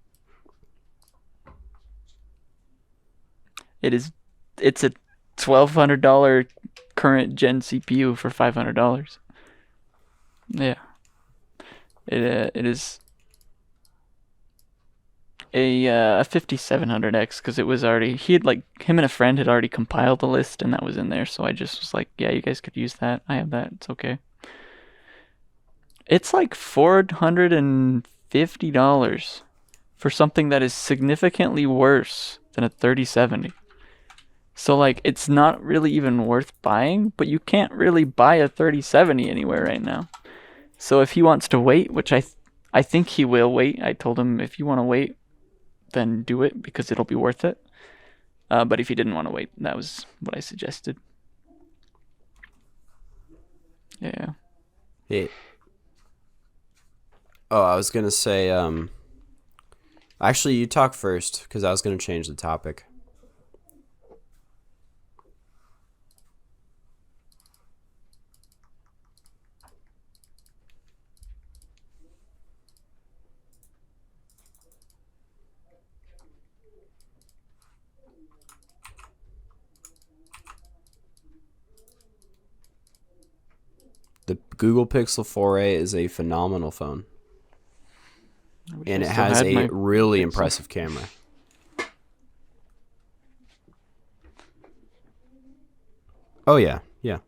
It's a $1,200 current gen CPU for $500. Yeah. It is a 5700X because it was already him and a friend had already compiled the list and that was in there, so I just was like, yeah, you guys could use that. I have that. It's okay. It's like $450 for for something that is significantly worse than a 3070. So like it's not really even worth buying, but you can't really buy a 3070 anywhere right now. So if he wants to wait, which I think he will wait. I told him if you want to wait, then do it because it'll be worth it. But if he didn't want to wait, that was what I suggested. Yeah. Hey. Oh, I was gonna say, actually, you talk first, because I was gonna change the topic. The Google Pixel 4a is a phenomenal phone. And it has a really impressive camera. Oh, yeah. Yeah.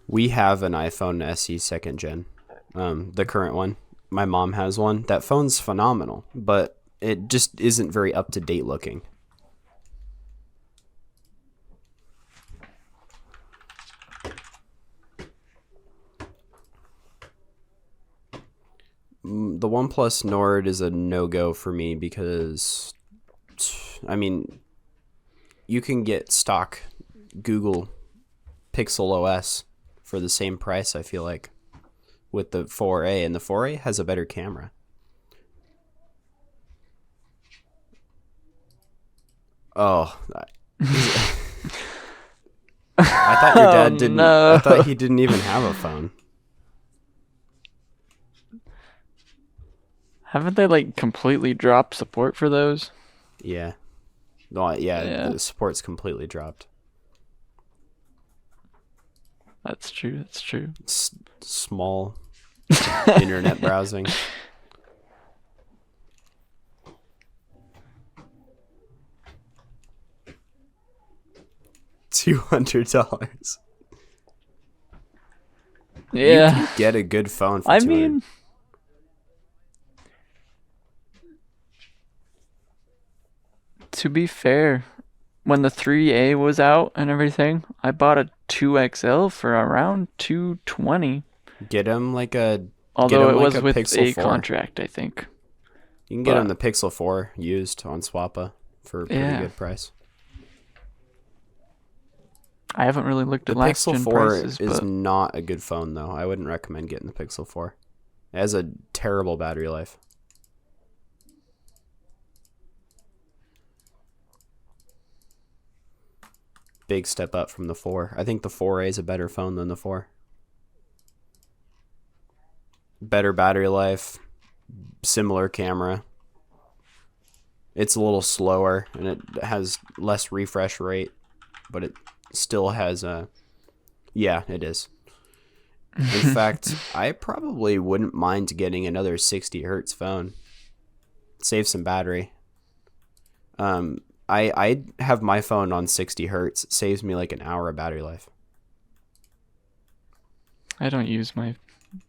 We have an iPhone SE 2nd gen. The current one. My mom has one. That phone's phenomenal, but it just isn't very up-to-date looking. The OnePlus Nord is a no-go for me because, I mean, you can get stock Google Pixel OS for the same price, I feel like, with the 4a, and the 4a has a better camera. Oh, I thought your dad didn't. No. I thought he didn't even have a phone. Haven't they like completely dropped support for those? Yeah. No, yeah, Yeah. the support's completely dropped. That's true. That's true. Small internet browsing. $200. You Yeah. can get a good phone for I $200. mean, to be fair, when the 3A was out and everything, I bought a 2XL for around $220. Get him like a. Although him it like was a with Pixel a 4. contract, I think. You can get but- him the Pixel 4 used on Swappa for a pretty Yeah. good price. I haven't really looked The at last Pixel gen 4 prices, is but not a good phone, though. I wouldn't recommend getting the Pixel 4. It has a terrible battery life. Big step up from the 4. I think the 4A is a better phone than the 4. Better battery life, similar camera. It's a little slower and it has less refresh rate, but it still has a. Yeah, it is. In fact, I probably wouldn't mind getting another 60 hertz phone. Save some battery. I have my phone on 60 hertz. It saves me like an hour of battery life. I don't use my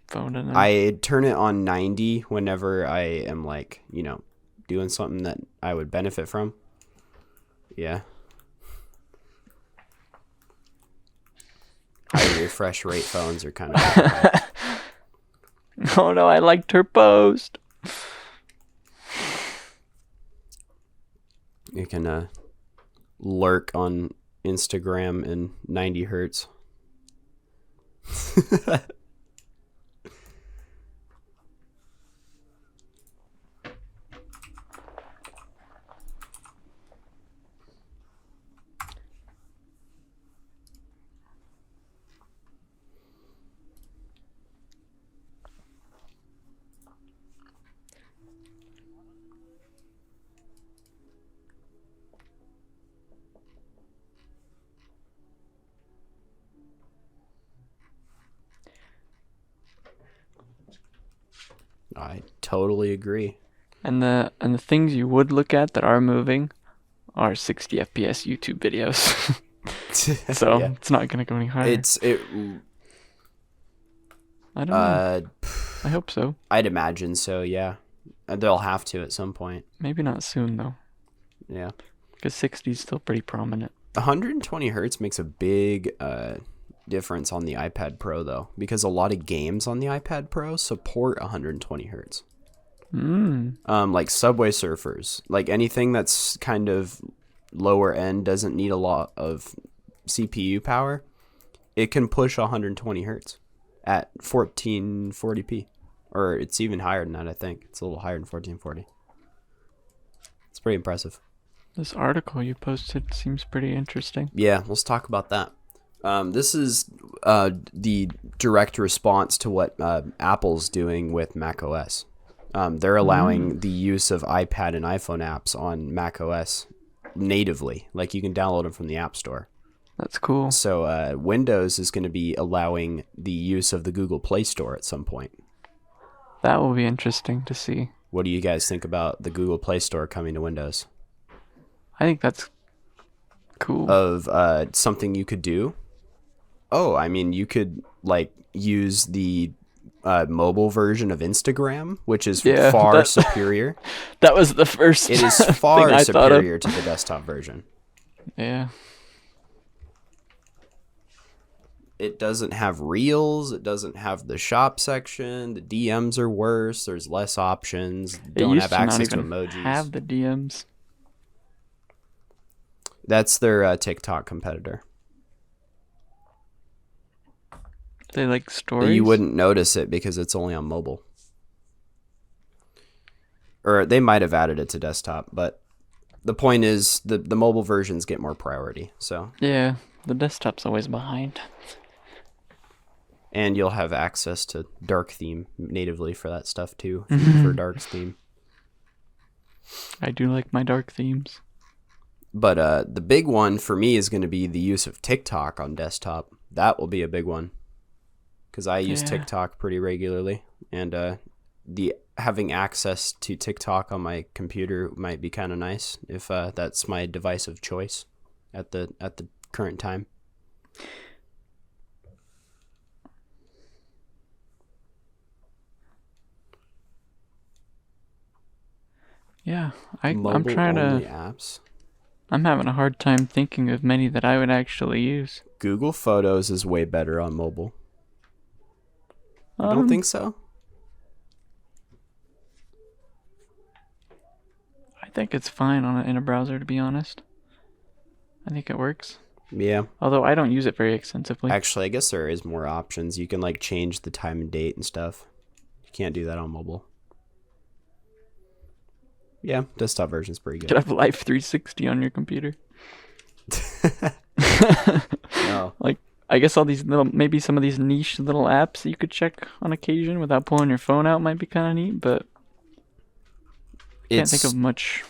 phone enough. I turn it on 90 whenever I am like, doing something that I would benefit from. Yeah. High refresh rate phones are kind of. Oh no, I liked her post. You can lurk on Instagram in 90 hertz. I totally agree. And the things you would look at that are moving are 60 FPS YouTube videos. So Yeah. it's not gonna go any higher. It. I don't know. I hope so. I'd imagine so. Yeah, they'll have to at some point. Maybe not soon though, Yeah. because 60 is still pretty prominent. 120 hertz makes a big difference on the iPad Pro though, because a lot of games on the iPad Pro support 120 hertz. Like Subway Surfers, like anything that's kind of lower end, doesn't need a lot of CPU power, it can push 120 hertz at 1440p, or it's even higher than that. I think it's a little higher than 1440. It's pretty impressive. This article you posted seems pretty interesting. Yeah, let's talk about that. This is the direct response to what Apple's doing with macOS. They're allowing the use of iPad and iPhone apps on macOS natively. Like, you can download them from the App Store. That's cool. So Windows is going to be allowing the use of the Google Play Store at some point. That will be interesting to see. What do you guys think about the Google Play Store coming to Windows? I think that's cool. Of something you could do? Oh, I mean, you could like use the mobile version of Instagram, which is far superior. That was the first. It is far superior to the desktop version. Yeah. It doesn't have reels. It doesn't have the shop section. The DMs are worse. There's less options. Don't have access to emojis. Have the DMs. That's their TikTok competitor. They like stories. You wouldn't notice it because it's only on mobile. Or they might have added it to desktop, but the point is the mobile versions get more priority. So yeah, the desktop's always behind. And you'll have access to dark theme natively for that stuff too, if you prefer dark theme. I do like my dark themes. But the big one for me is going to be the use of TikTok on desktop. That will be a big one, because I use TikTok pretty regularly, and the having access to TikTok on my computer might be kind of nice if that's my device of choice at the current time. Yeah, I'm trying to. Apps. I'm having a hard time thinking of many that I would actually use. Google Photos is way better on mobile. I don't think so. I think it's fine in a browser, to be honest. I think it works. Yeah. Although I don't use it very extensively. Actually, I guess there is more options. You can like change the time and date and stuff. You can't do that on mobile. Yeah, desktop version's pretty good. You could have Life 360 on your computer. No. Like, I guess all these maybe some of these niche little apps that you could check on occasion without pulling your phone out might be kind of neat, but can't think of much.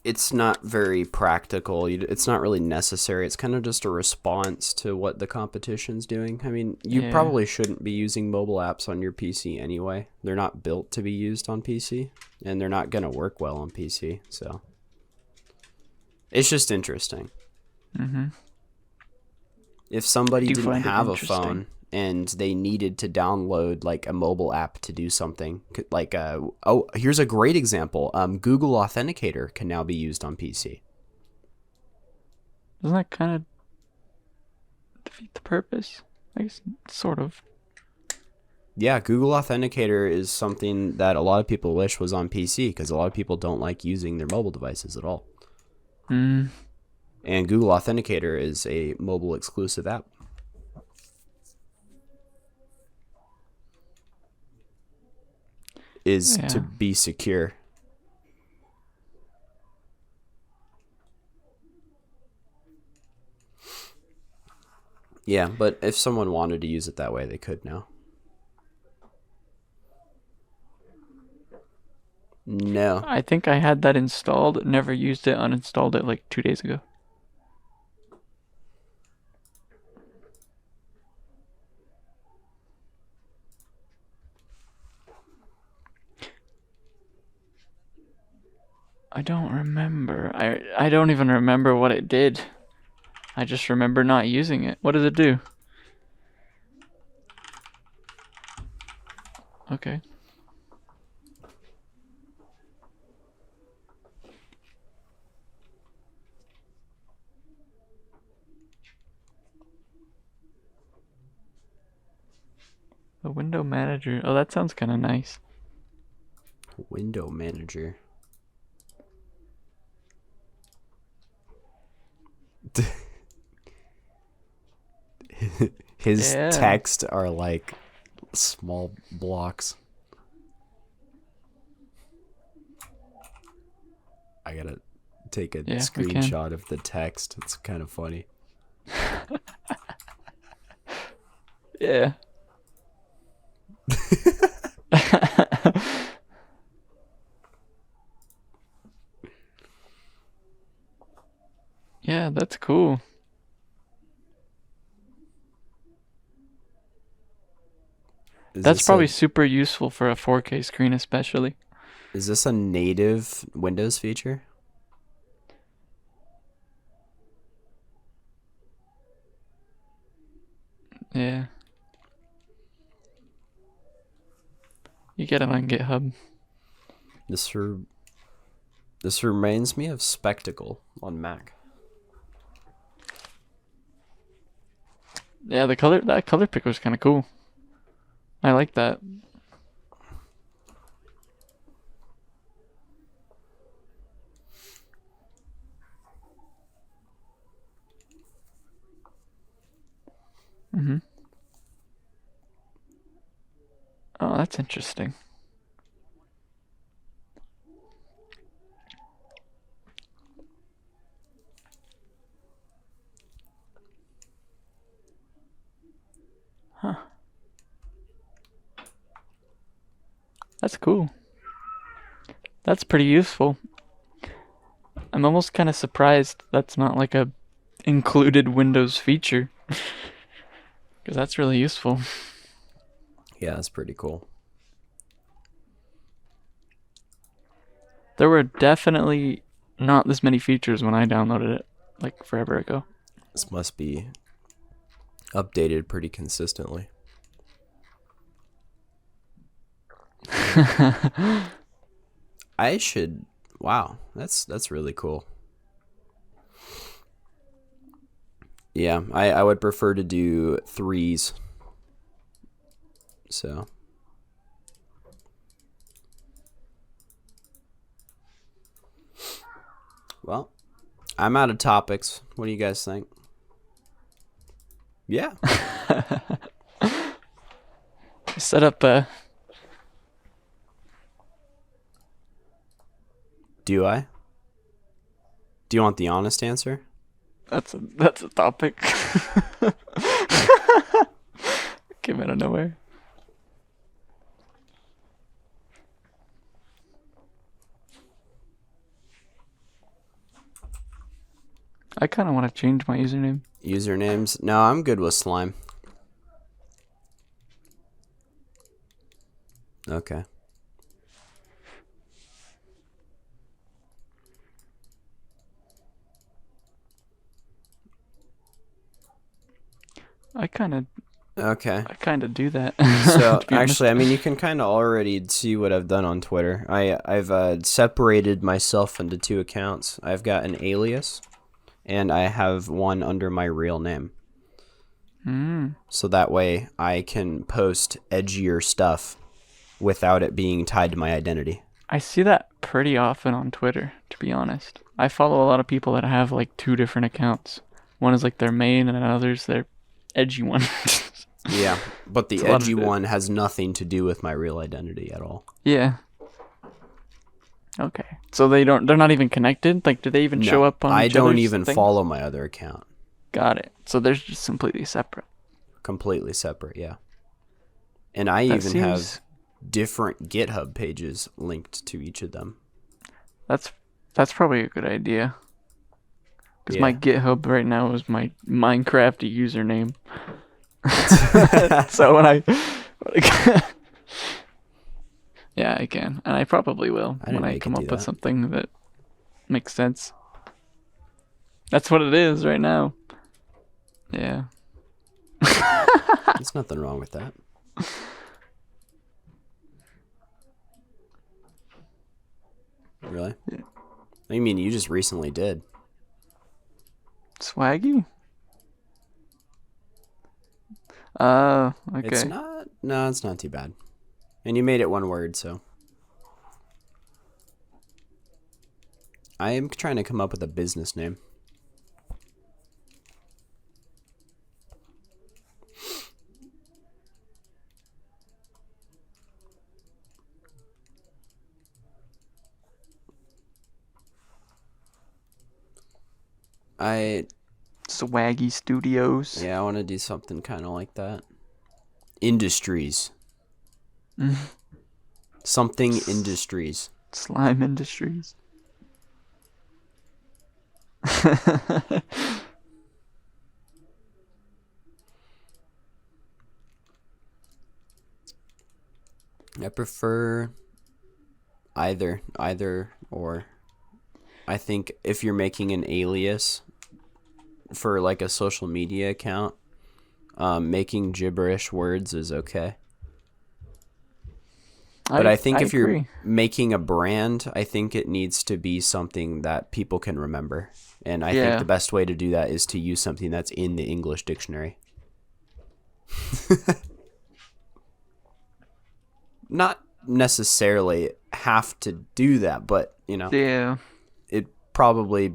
It's not very practical. It's not really necessary. It's kind of just a response to what the competition's doing. I mean, you probably shouldn't be using mobile apps on your PC anyway. They're not built to be used on PC, and they're not going to work well on PC. So it's just interesting. Mm-hmm. If somebody didn't have a phone and they needed to download like a mobile app to do something, like here's a great example. Google Authenticator can now be used on PC. Doesn't that kind of defeat the purpose? I guess sort of. Yeah, Google Authenticator is something that a lot of people wish was on PC, because a lot of people don't like using their mobile devices at all. Mm. And Google Authenticator is a mobile exclusive app. Is to be secure. Yeah, but if someone wanted to use it that way, they could now. No. I think I had that installed, never used it, uninstalled it like 2 days ago. I don't remember. I don't even remember what it did. I just remember not using it. What does it do? Okay. The window manager. Oh, that sounds kind of nice. Window manager. His Yeah. text are like small blocks. I gotta take a Yeah, we can. screenshot of the text. It's kind of funny. Yeah. Yeah, that's cool. That's probably super useful for a 4K screen, especially. Is this a native Windows feature? Yeah. You get it on GitHub. This reminds me of Spectacle on Mac. Yeah, that color picker is kind of cool. I like that. Oh, that's interesting. Huh. That's cool. That's pretty useful. I'm almost kind of surprised that's not like a included Windows feature. Because that's really useful. Yeah, that's pretty cool. There were definitely not this many features when I downloaded it, like forever ago. This must be updated pretty consistently. I should. Wow, that's really cool. Yeah, I would prefer to do 3s. So. Well, I'm out of topics. What do you guys think? Yeah. Set up a. Do I? Do you want the honest answer? That's a topic. Came out of nowhere. I kind of want to change my username. Usernames? No, I'm good with slime. Okay. Okay. I kind of do that. So to be honest. actually, I mean, you can kind of already see what I've done on Twitter. I've separated myself into 2 accounts. I've got an alias, and I have one under my real name. So that way I can post edgier stuff without it being tied to my identity. I see that pretty often on Twitter, to be honest. I follow a lot of people that have like 2 different accounts. One is like their main, and another's their edgy one. Yeah, but the It's a lot of edgy it. one has nothing to do with my real identity at all. Yeah. Okay. So they're not even connected? Like, do they even show up on I each don't other's even things? follow my other account. Got it. So they're just completely separate. Completely separate, yeah. And I That even have seems- different GitHub pages linked to each of them. That's probably a good idea. Because my Yeah. GitHub right now is my Minecraft username. So when I yeah, I can, and I probably will I didn't when know I you come could up do with that. something that makes sense. That's what it is right now. Yeah. There's nothing wrong with that. Really? Yeah. I mean, you just recently did. Swaggy? Okay. It's not. No, it's not too bad. And you made it one word, so. I am trying to come up with a business name. Swaggy Studios. I want to do something kind of like that. Industries. Something Industries. Slime Industries. I prefer either or. I think if you're making an alias for like a social media account, making gibberish words is okay. But I think if you're making a brand, I think it needs to be something that people can remember. And I think the best way to do that is to use something that's in the English dictionary. Not necessarily have to do that, but, you know. Yeah. It'd probably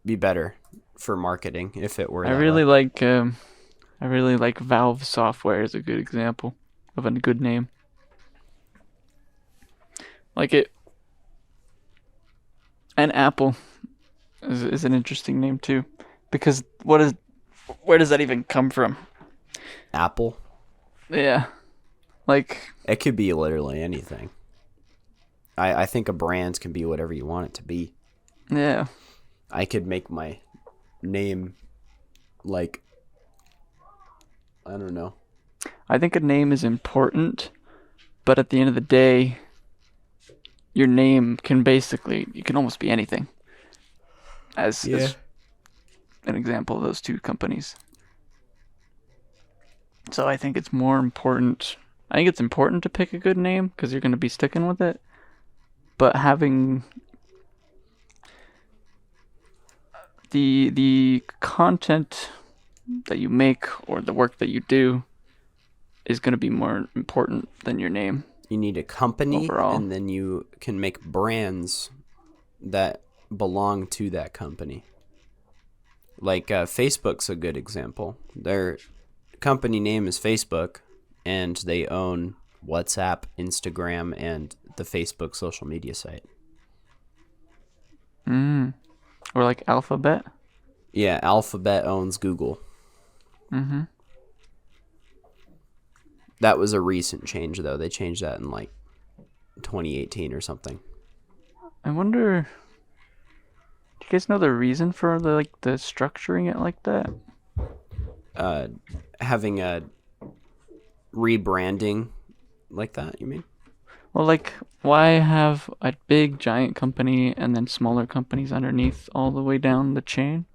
be better for marketing if it were I really like Valve Software is a good example of a good name. Like it. And Apple is an interesting name too, because where does that even come from? Apple? Yeah, like it could be literally anything. I think a brand can be whatever you want it to be. Yeah. I could make my name like, I don't know. I think a name is important, but at the end of the day, your name can you can almost be anything. As an example of those two companies. So I think it's more important. I think it's important to pick a good name because you're going to be sticking with it. But having the content that you make or the work that you do is going to be more important than your name. You need a company overall. And then you can make brands that belong to that company. Like Facebook's a good example. Their company name is Facebook, and they own WhatsApp, Instagram, and the Facebook social media site. Or like Alphabet. Yeah, Alphabet owns Google. Mm-hmm. That was a recent change, though. They changed that in like 2018 or something. I wonder. Do you guys know the reason for the structuring it like that? Having a rebranding like that, you mean? Well, like, why have a big giant company and then smaller companies underneath all the way down the chain?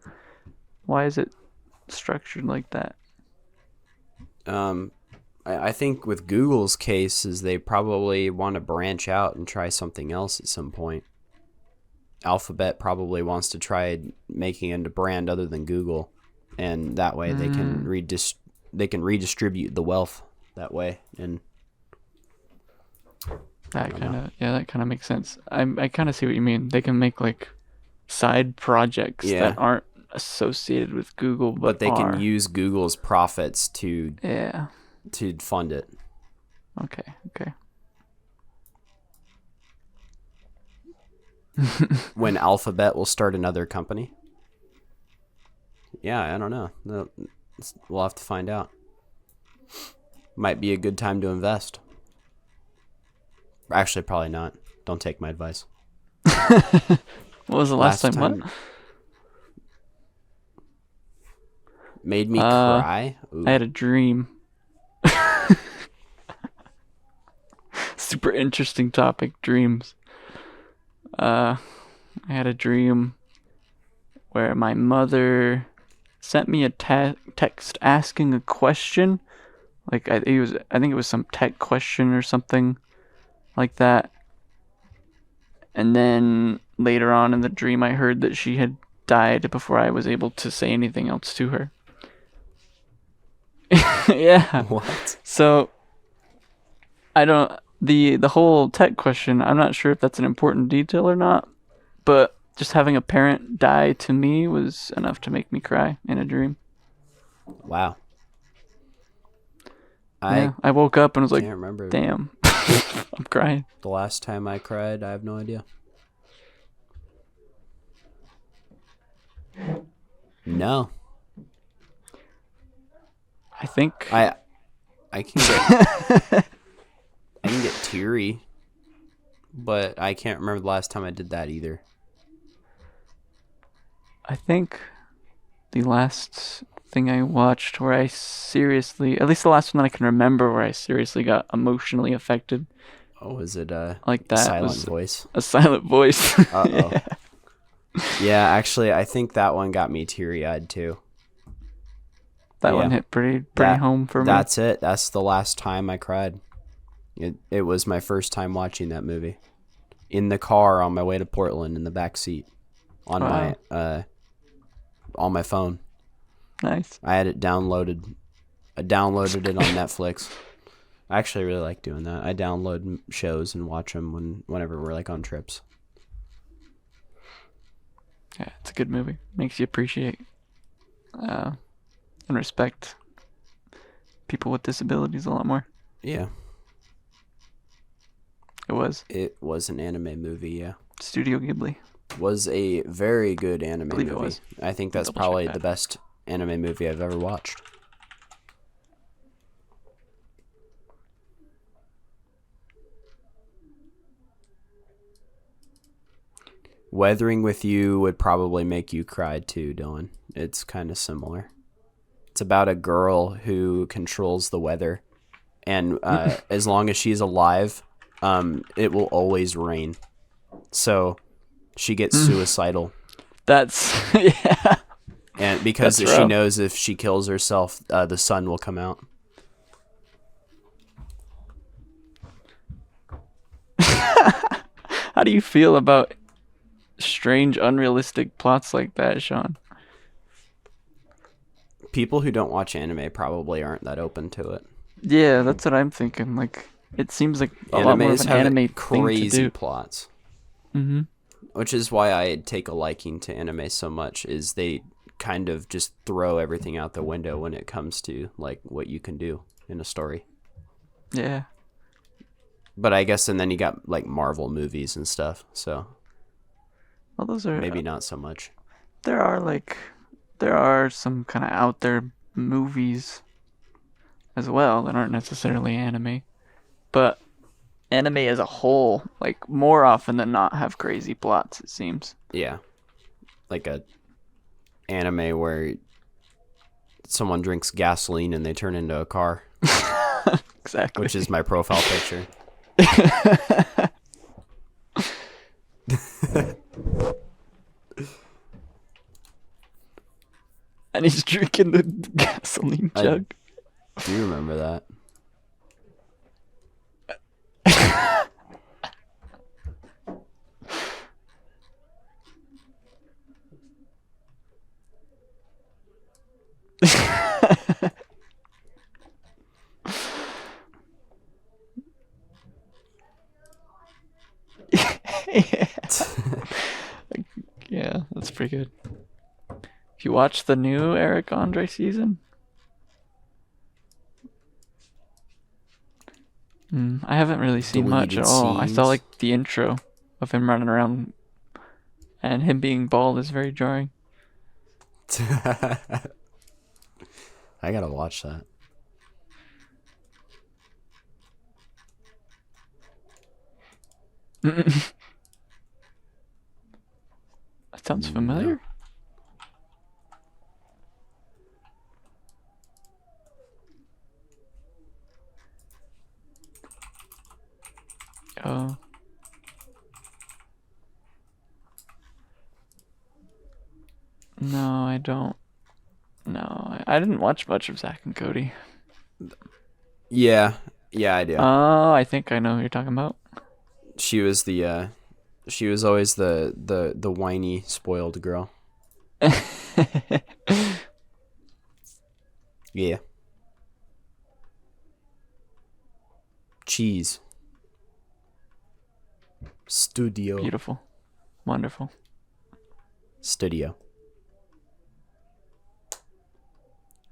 Why is it structured like that? I think with Google's case is they probably want to branch out and try something else at some point. Alphabet probably wants to try making a brand other than Google, and that way they can redistribute the wealth that way. And that kind of makes sense. I kind of see what you mean. They can make like side projects that aren't associated with Google, but they can use Google's profits to fund it. Okay. When Alphabet will start another company? Yeah, I don't know. We'll have to find out. Might be a good time to invest. Actually, probably not. Don't take my advice. What was the last time? What? Made me cry? Ooh. I had a dream. Super interesting topic, dreams. I had a dream where my mother sent me a text asking a question. Like I think it was some tech question or something like that. And then later on in the dream, I heard that she had died before I was able to say anything else to her. Yeah. What? So I don't the whole tech question. I'm not sure if that's an important detail or not, but just having a parent die to me was enough to make me cry in a dream. Wow. Yeah, I woke up and was like, can't remember "Damn, I'm crying." the last time I cried. I have no idea. No. I think I can get teary, but I can't remember the last time I did that either. I think the last thing I watched where I seriously, at least the last one that I can remember where I seriously got emotionally affected Oh, is it like that Silent was Voice? A Silent Voice. Uh-oh. Yeah, actually, I think that one got me teary-eyed too. That Yeah. one hit pretty home for me. That's it. That's the last time I cried. It was my first time watching that movie. In the car on my way to Portland in the back seat on Wow. my phone. Nice. I had it downloaded. I downloaded it on Netflix. I actually really like doing that. I download shows and watch them whenever we're like on trips. Yeah, it's a good movie. Makes you appreciate and respect people with disabilities a lot more. Yeah. It was an anime movie, yeah. Studio Ghibli. Was a very good anime Believe it movie. was. I think that's Double check probably that. the best anime movie I've ever watched. Weathering with You would probably make you cry too, Dylan. It's kind of similar. It's about a girl who controls the weather, and as long as she's alive, it will always rain. So she gets suicidal, That's yeah. and because That's she rough. knows if she kills herself, the sun will come out. How do you feel about strange, unrealistic plots like that, Sean? People who don't watch anime probably aren't that open to it. Yeah, that's what I'm thinking. Like, it seems like a lot more of Animes an have anime thing to crazy do. plots. Mm-hmm. Which is why I take a liking to anime so much, is they kind of just throw everything out the window when it comes to like what you can do in a story. Yeah. But I guess, and then you got like Marvel movies and stuff, so Well, those are maybe not so much. there are some kind of out there movies as well that aren't necessarily anime, but anime as a whole, like more often than not, have crazy plots. It seems. Yeah, like a anime where someone drinks gasoline and they turn into a car, Exactly. which is my profile picture. And he's drinking the gasoline jug. Do you remember that? Yeah, that's pretty good. If you watch the new Eric Andre season, I haven't really seen much Deleted at all. I saw scenes. like the intro of him running around, and him being bald is very jarring. I gotta watch that. That sounds familiar. Oh. No, I don't. No, I didn't watch much of Zack and Cody. Yeah, yeah, I do. Oh, I think I know who you're talking about. She was she was always the whiny, spoiled girl. Yeah. Cheese. Studio. Beautiful. Wonderful. Studio.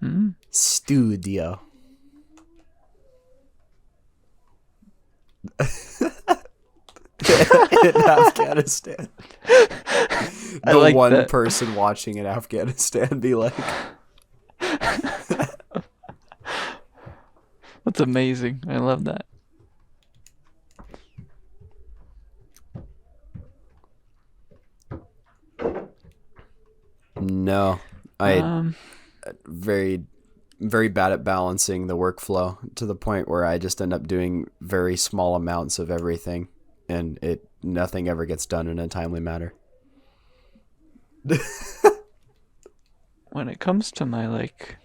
Mm. Studio. In Afghanistan. I The like one that. person watching in Afghanistan be like, That's amazing. I love that. no. I Um, very very bad at balancing the workflow to the point where I just end up doing very small amounts of everything and nothing ever gets done in a timely manner. when it comes to my like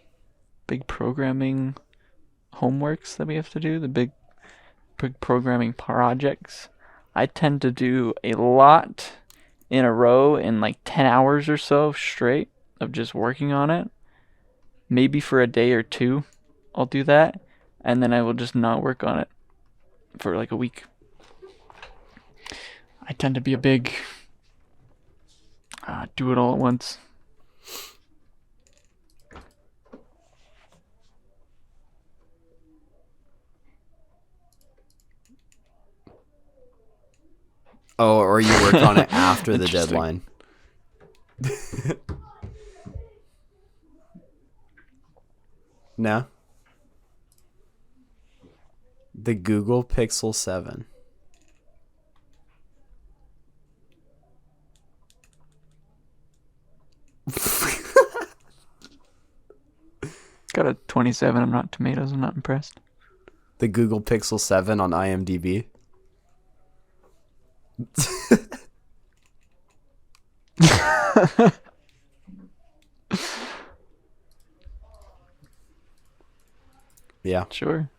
big programming homeworks that we have to do, the big programming projects, I tend to do a lot in a row in like 10 hours or so straight of just working on it. Maybe for a day or two, I'll do that, and then I will just not work on it for like a week. I tend to be a big do it all at once. Oh, or you work on it after the Interesting. deadline. No. The Google Pixel 7. Got a 27 on Rotten Tomatoes. I'm not impressed. The Google Pixel 7 on IMDb. Yeah, Sure.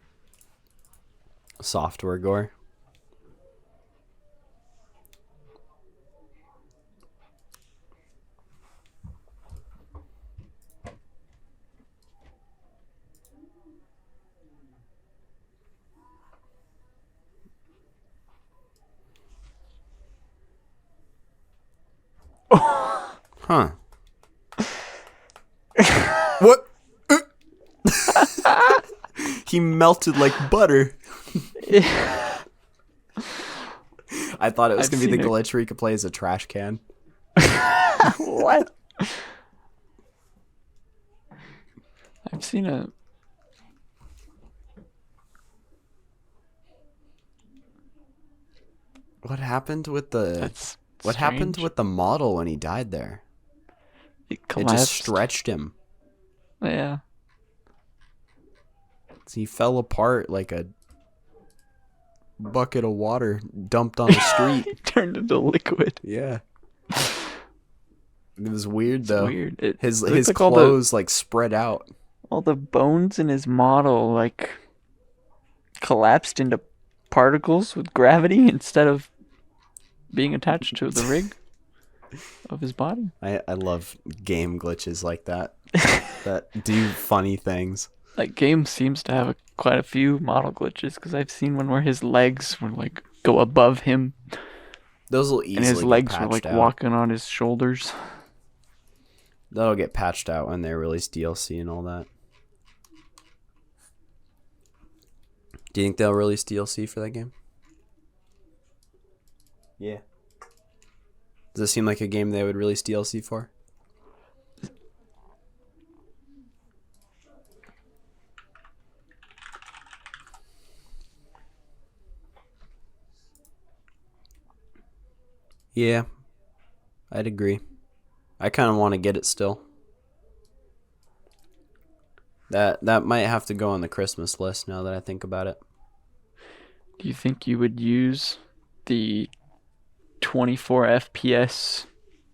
software gore. Huh. What? He melted like butter. I thought it was I've going to be the seen it. glitch where you could play as a trash can. What? I've seen a. What happened with the That's What happened strange. with the model when he died there? It It collapsed. just stretched him. Yeah. He fell apart like a bucket of water dumped on the street. It turned into liquid. Yeah. It was weird It's though. weird. It His looks like clothes like spread out. all the bones in his model like collapsed into particles with gravity instead of being attached to the rig of his body. I love game glitches like that. That do funny things. That game seems to have quite a few model glitches because I've seen one where his legs would like go above him Those will easily and his get legs were patched like out. walking on his shoulders. That'll get patched out when they release DLC and all that. Do you think they'll release DLC for that game? Yeah. Does it seem like a game they would release DLC for? Yeah, I'd agree. I kind of want to get it still. That might have to go on the Christmas list now that I think about it. Do you think you would use the 24 FPS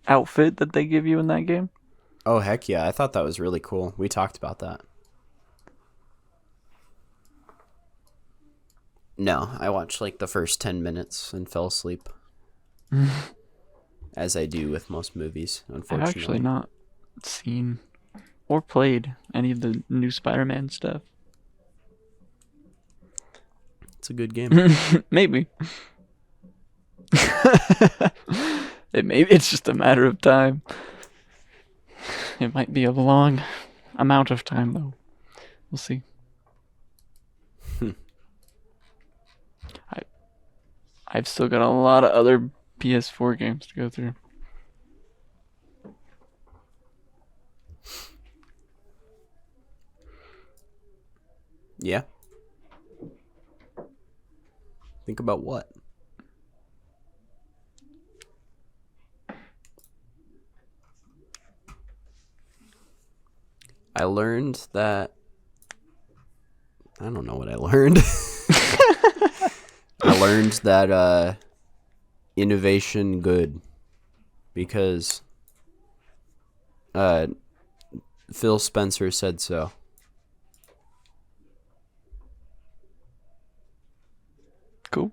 outfit that they give you in that game? Oh, heck yeah. I thought that was really cool. We talked about that. No, I watched like the first 10 minutes and fell asleep. As I do with most movies, I've unfortunately. actually not seen or played any of the new Spider-Man stuff. It's a good game. Maybe. It's just a matter of time. It might be a long amount of time though. We'll see. I've still got a lot of other PS4 games to go through. Yeah. Think about what? I learned that. I don't know what I learned. I learned that innovation good because Phil Spencer said so. Cool.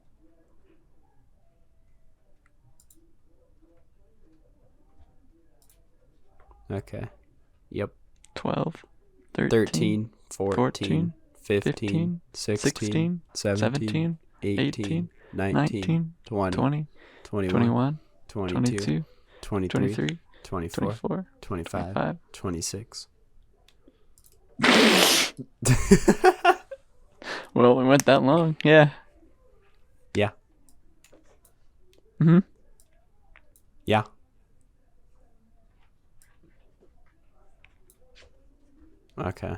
Okay. Yep. 12, 13, 13, 14, 14, 15, 16, 17, 18, 19, 20, 20, 21, 21, 22, 22, 23, 23, 24, 24, 25, 25. 26. Well, it went that long. Yeah. Yeah. Mm-hmm. Yeah. Okay.